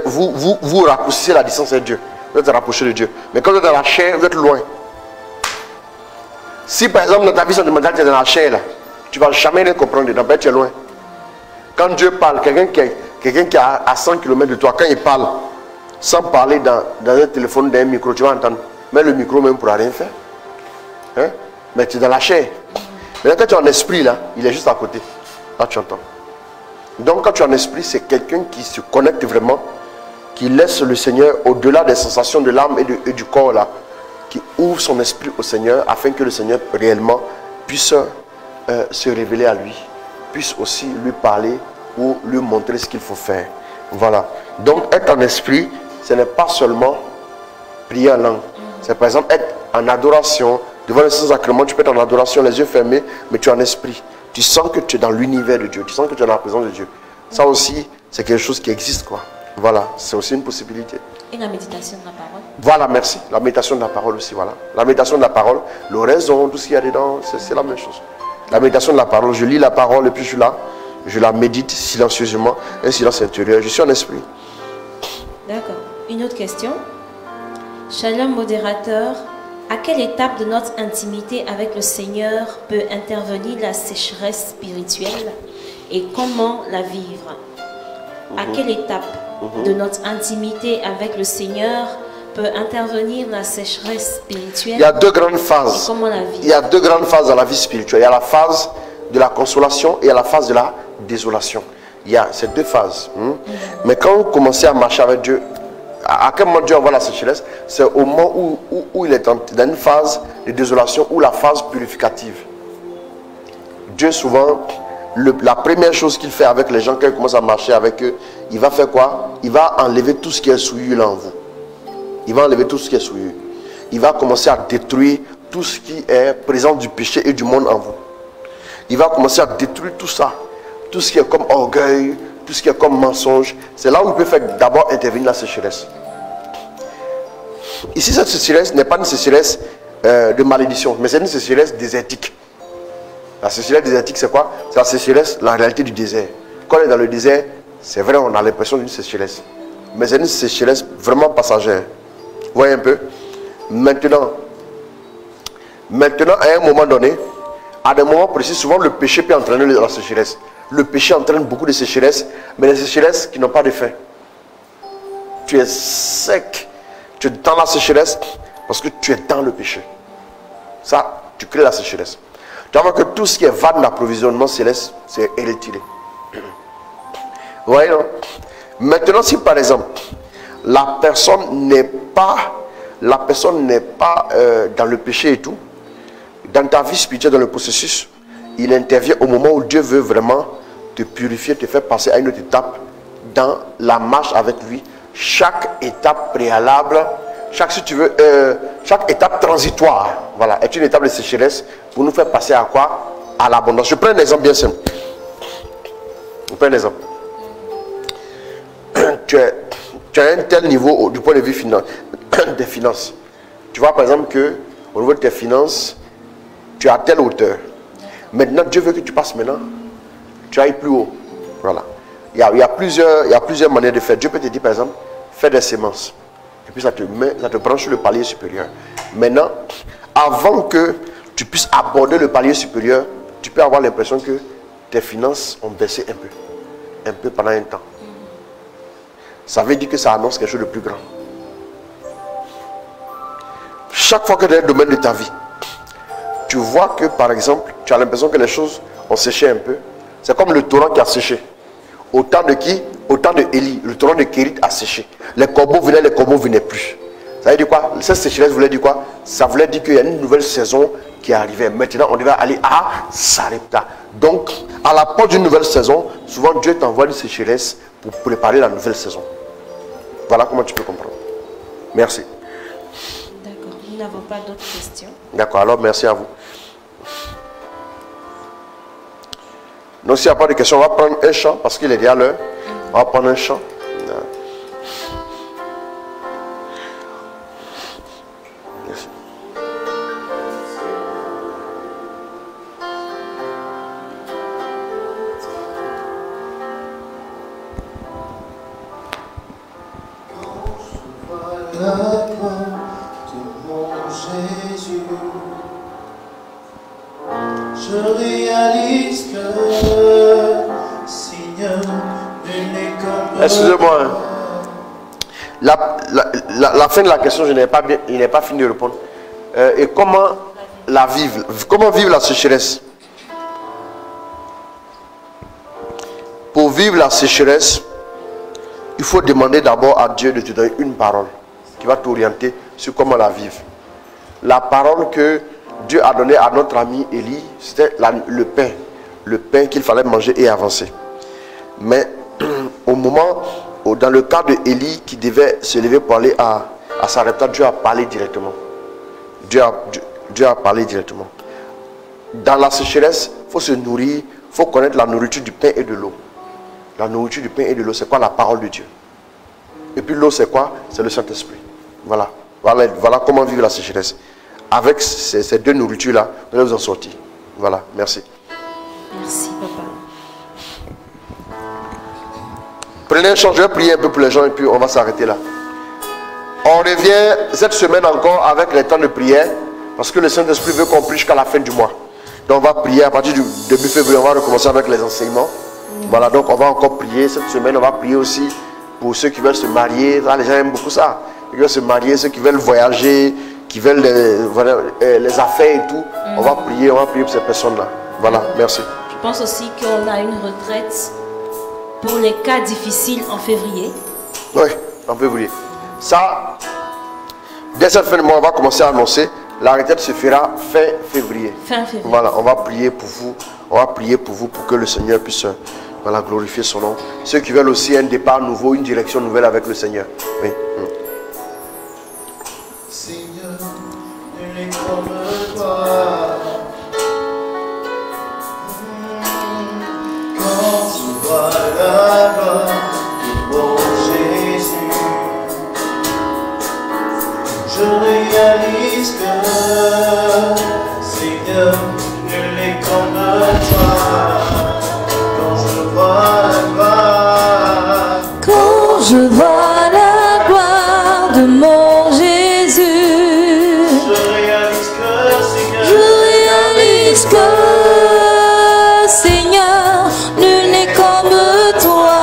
Vous raccourcissez la distance avec Dieu. Vous êtes rapproché de Dieu. Mais quand vous êtes dans la chair, vous êtes loin. Si par exemple, dans ta vie sentimentale, tu es dans la chair, là, tu ne vas jamais rien comprendre. Dans tu es loin. Quand Dieu parle, quelqu'un qui est à 100 km de toi, quand il parle, sans parler dans un téléphone, dans un micro, tu vas entendre. Mais le micro même ne pourra rien faire. Hein? Mais tu es dans la chair. Mais quand tu es en esprit, là, il est juste à côté. Là, tu entends. Donc, quand tu es en esprit, c'est quelqu'un qui se connecte vraiment, qui laisse le Seigneur au-delà des sensations de l'âme et du corps, là, qui ouvre son esprit au Seigneur afin que le Seigneur réellement puisse se révéler à lui, puisse aussi lui parler ou lui montrer ce qu'il faut faire. Voilà. Donc, être en esprit, ce n'est pas seulement prier en langue. C'est par exemple être en adoration. Devant le Saint-Sacrement, tu peux être en adoration, les yeux fermés, mais tu es en esprit. Tu sens que tu es dans l'univers de Dieu. Tu sens que tu es dans la présence de Dieu. Ça aussi, c'est quelque chose qui existe, quoi. Voilà, c'est aussi une possibilité. Et la méditation de la parole? Voilà, merci. La méditation de la parole aussi, voilà. La méditation de la parole, l'oraison, tout ce qu'il y a dedans, c'est la même chose. La méditation de la parole, je lis la parole et puis je suis là. je la médite silencieusement, un silence intérieur. Je suis en esprit. D'accord. Une autre question. Shalom modérateur, à quelle étape de notre intimité avec le Seigneur peut intervenir la sécheresse spirituelle et comment la vivre? À quelle étape de notre intimité avec le Seigneur peut intervenir la sécheresse spirituelle? Il y a deux grandes phases. Et comment la vivre? Il y a deux grandes phases dans la vie spirituelle. Il y a la phase de la consolation et il y a la phase de la désolation. Il y a ces deux phases. Mais quand vous commencez à marcher avec Dieu, à quel moment Dieu envoie la sécheresse? C'est au moment où il est dans une phase de désolation ou la phase purificative. Dieu souvent, la première chose qu'il fait avec les gens quand il commence à marcher avec eux, il va faire quoi? Il va enlever tout ce qui est souillure là en vous. Il va enlever tout ce qui est souillure. Il va commencer à détruire tout ce qui est présent du péché et du monde en vous. Il va commencer à détruire tout ça. Tout ce qui est comme orgueil, tout ce qui est comme mensonge. C'est là où il peut faire d'abord intervenir la sécheresse. Ici, cette sécheresse n'est pas une sécheresse de malédiction, mais c'est une sécheresse désertique. La sécheresse désertique, c'est quoi? C'est la sécheresse, la réalité du désert. Quand on est dans le désert, c'est vrai, on a l'impression d'une sécheresse. Mais c'est une sécheresse vraiment passagère. Vous voyez un peu? Maintenant, à un moment donné, à des moments précis, souvent le péché peut entraîner la sécheresse. Le péché entraîne beaucoup de sécheresse, mais les sécheresses qui n'ont pas de fin. Tu es sec, tu es dans la sécheresse parce que tu es dans le péché. Ça, tu crées la sécheresse. Tu vois que tout ce qui est vanne d'approvisionnement céleste, c'est retiré. Vous voyez, non? Maintenant, si par exemple, la personne n'est pas dans le péché et tout, dans ta vie spirituelle, dans le processus, il intervient au moment où Dieu veut vraiment te purifier, te faire passer à une autre étape dans la marche avec lui. Chaque étape préalable, chaque étape transitoire, voilà, est une étape de sécheresse pour nous faire passer à quoi? À l'abondance. Je prends un exemple bien simple. Je prends un exemple. Tu as un tel niveau du point de vue des finances. Tu vois par exemple que au niveau de tes finances, tu es à telle hauteur. Maintenant, Dieu veut que tu passes maintenant. Tu ailles plus haut. Voilà. Il y a plusieurs manières de faire. Dieu peut te dire par exemple, fais des semences. Et puis ça te branche sur le palier supérieur. Maintenant, avant que tu puisses aborder le palier supérieur, tu peux avoir l'impression que tes finances ont baissé un peu pendant un temps. Ça veut dire que ça annonce quelque chose de plus grand. Chaque fois que tu es dans le domaine de ta vie, tu vois que par exemple, tu as l'impression que les choses ont séché un peu. C'est comme le torrent qui a séché. Au temps de qui? Au temps de Élie, le torrent de Kérit a séché. Les corbeaux venaient plus. Ça veut dire quoi? Cette sécheresse voulait dire quoi? Ça voulait dire qu'il y a une nouvelle saison qui arrivait. Maintenant, on devait aller à Sarepta. Donc, à la porte d'une nouvelle saison, souvent Dieu t'envoie une sécheresse pour préparer la nouvelle saison. Voilà comment tu peux comprendre. Merci. D'accord, nous n'avons pas d'autres questions. D'accord, alors merci à vous. Donc s'il n'y a pas de questions, on va prendre un chant parce qu'il est déjà l'heure. On va prendre un chant. Merci. La croix de mon Jésus, je réalise que Seigneur, nul n'est comme excusez-moi. La fin de la question, il n'est pas fini de répondre. Et comment la vivre? Comment vivre la sécheresse? Pour vivre la sécheresse, il faut demander d'abord à Dieu de te donner une parole qui va t'orienter sur comment la vivre. La parole que Dieu a donnée à notre ami Élie, c'était le pain qu'il fallait manger et avancer. Mais au moment, dans le cas de Élie qui devait se lever pour aller à Sarepta, Dieu a parlé directement. Dieu a parlé directement. Dans la sécheresse, il faut se nourrir, il faut connaître la nourriture du pain et de l'eau. La nourriture du pain et de l'eau, c'est quoi? La parole de Dieu. Et puis l'eau, c'est quoi? C'est le Saint-Esprit. Voilà comment vivre la sécheresse. Avec ces deux nourritures-là, vous allez vous en sortir. Voilà, merci. Merci, papa. Prenez un chant, je vais prier un peu pour les gens et puis on va s'arrêter là. On revient cette semaine encore avec les temps de prière parce que le Saint-Esprit veut qu'on prie jusqu'à la fin du mois. Donc on va prier à partir du début février, on va recommencer avec les enseignements. Voilà, donc on va encore prier cette semaine, on va prier aussi pour ceux qui veulent se marier. Là, les gens aiment beaucoup ça. Ils veulent se marier, ceux qui veulent voyager, qui veulent les affaires et tout. On va prier pour ces personnes-là. Voilà, merci. Je pense aussi qu'on a une retraite pour les cas difficiles en février. Oui, en février. Ça, dès cette fin de mois, on va commencer à annoncer. La retraite se fera fin février. Fin février. Voilà, on va prier pour vous. On va prier pour vous pour que le Seigneur puisse glorifier son nom. Ceux qui veulent aussi un départ nouveau, une direction nouvelle avec le Seigneur. Oui. Seigneur, nul n'est comme toi. Quand tu vois la gloire de mon Jésus, je réalise que, Seigneur, nul n'est comme toi. Quand je vois la gloire, Quand je vois la gloire de mon Jésus, je réalise que, Seigneur, je réalise que, Seigneur, nul n'est comme toi.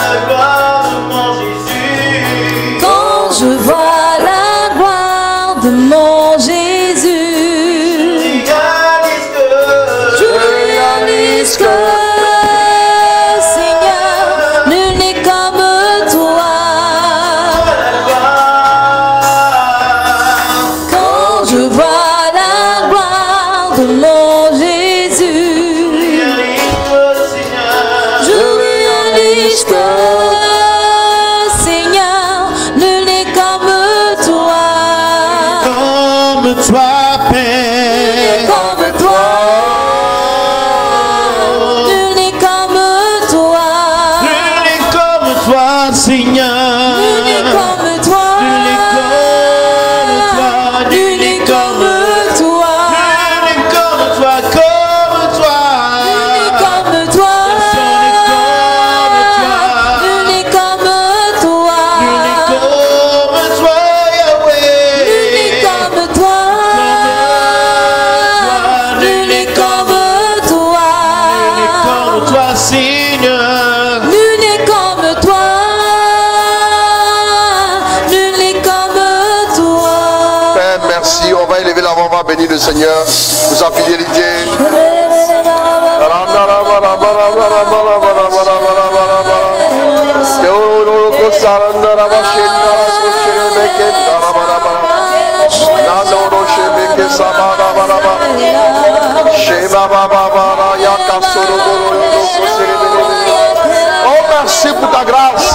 la gloire de mon Jésus. Quand je vois la gloire de mon Jésus, je réalise que, Seigneur, nul n'est comme toi. Quand je vois la gloire de mon Jésus, je réalise que, Seigneur, nul n'est comme toi. Comme toi, Père, Comme toi, nul n'est comme toi. nul n'est comme toi, Seigneur. Nul n'est comme toi. Nul n'est comme toi. Nul n'est comme toi. Nul n'est comme toi, Nul n'est comme toi. Nul n'est comme toi. Nul n'est comme toi. Nul n'est comme toi, Nul n'est comme toi. Nul n'est comme toi, Seigneur. Nul n'est comme toi. Nul n'est comme toi. Père, merci. On va élever la voix, on va bénir le Seigneur pour sa fidélité. Oh, merci pour ta grâce.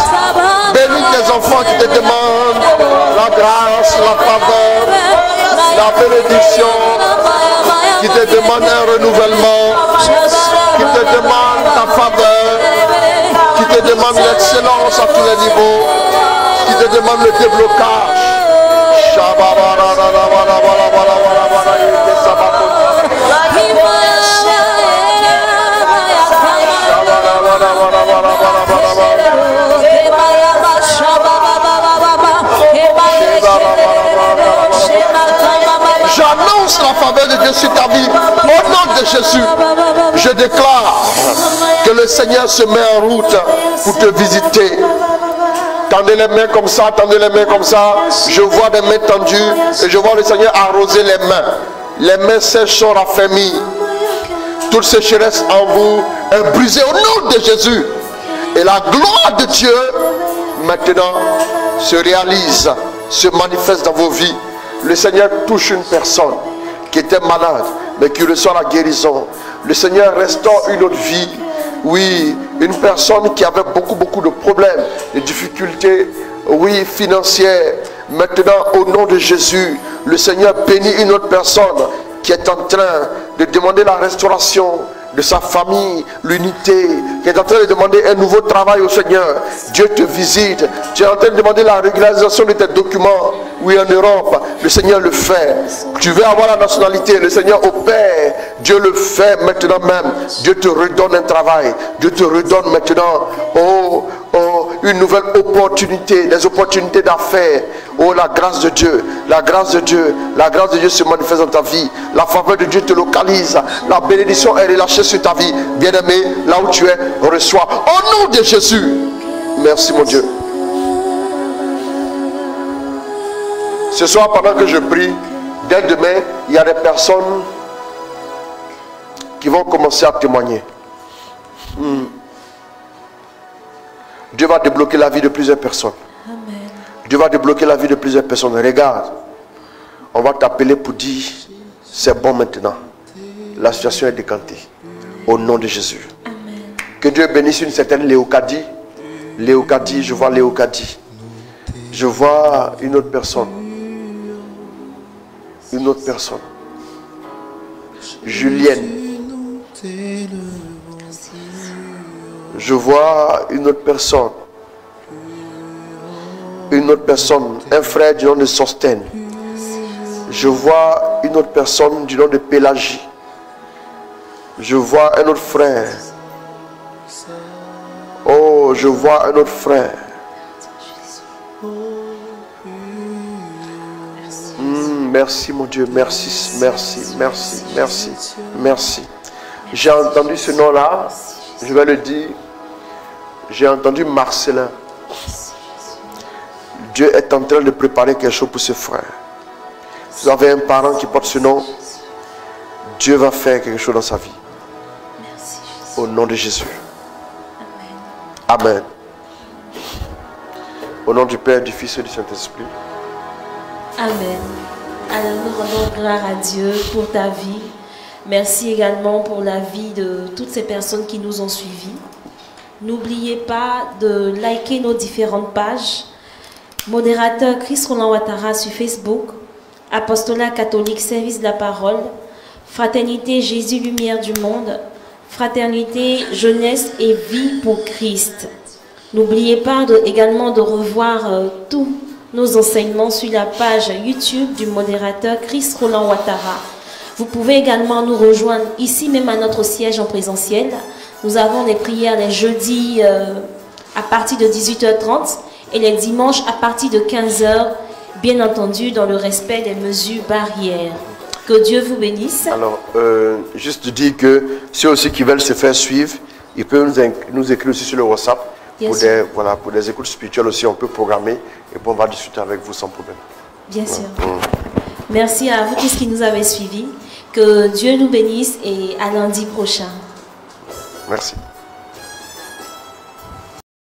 Bénis tes enfants qui te demandent la grâce, la faveur, la bénédiction, qui te demandent un renouvellement, qui te demandent ta faveur, qui te demandent l'excellence à tous les niveaux, qui te demandent le déblocage. J'annonce la faveur de Dieu sur ta vie. Au nom de Jésus, je déclare que le Seigneur se met en route pour te visiter. Tendez les mains comme ça, tendez les mains comme ça. Je vois des mains tendues et je vois le Seigneur arroser les mains. Les mains sèches sont raffermies. Toute sécheresse en vous est brisée au nom de Jésus. Et la gloire de Dieu maintenant se réalise, se manifeste dans vos vies. Le Seigneur touche une personne qui était malade, mais qui reçoit la guérison. Le Seigneur restaure une autre vie. Oui, une personne qui avait beaucoup de problèmes, de difficultés, oui, financières. Maintenant, au nom de Jésus, le Seigneur bénit une autre personne qui est en train de demander la restauration de sa famille, l'unité, qui est en train de demander un nouveau travail au Seigneur. Dieu te visite. Tu es en train de demander la régularisation de tes documents. oui, en Europe, le Seigneur le fait. Tu veux avoir la nationalité, le Seigneur opère. Dieu le fait maintenant même. Dieu te redonne un travail. Dieu te redonne maintenant une nouvelle opportunité, des opportunités d'affaires. Oh, la grâce de Dieu, la grâce de Dieu, la grâce de Dieu se manifeste dans ta vie. La faveur de Dieu te localise. La bénédiction est relâchée sur ta vie. Bien-aimé, là où tu es, reçois. Au nom de Jésus. Merci mon Dieu. Ce soir, pendant que je prie, dès demain, il y a des personnes qui vont commencer à témoigner. Dieu va débloquer la vie de plusieurs personnes. Amen. Dieu va débloquer la vie de plusieurs personnes. Regarde, on va t'appeler pour dire, c'est bon maintenant. La situation est décantée. Au nom de Jésus. Amen. Que Dieu bénisse une certaine Léocadie. Léocadie, je vois Léocadie. Je vois une autre personne. Une autre personne. Julienne. Je vois une autre personne. Une autre personne. Un frère du nom de Sostène. Je vois une autre personne du nom de Pélagie. Je vois un autre frère. Oh, je vois un autre frère. Merci mon Dieu, merci, merci, merci, merci, merci. J'ai entendu ce nom-là, je vais le dire. J'ai entendu Marcelin. Dieu est en train de préparer quelque chose pour ce frère. Si vous avez un parent qui porte ce nom, Dieu va faire quelque chose dans sa vie. Au nom de Jésus. Amen. Au nom du Père, du Fils et du Saint-Esprit. Amen. Alors nous rendons gloire à Dieu pour ta vie. Merci également pour la vie de toutes ces personnes qui nous ont suivis. N'oubliez pas de liker nos différentes pages. Modérateur Chris Roland Ouattara sur Facebook. Apostolat catholique Service de la parole. Fraternité Jésus Lumière du monde. Fraternité Jeunesse et Vie pour Christ. N'oubliez pas également de revoir tous nos enseignements sur la page YouTube du modérateur Chris Roland Ouattara. Vous pouvez également nous rejoindre ici même à notre siège en présentiel. Nous avons les prières les jeudis à partir de 18h30 et les dimanches à partir de 15h, bien entendu dans le respect des mesures barrières. Que Dieu vous bénisse. Alors, juste de dire que ceux aussi qui veulent se faire suivre, ils peuvent nous écrire aussi sur le WhatsApp. Pour des écoutes spirituelles aussi, on peut programmer et puis on va discuter avec vous sans problème. Bien sûr. Merci à vous tous qui nous avez suivis. Que Dieu nous bénisse et à lundi prochain. Merci.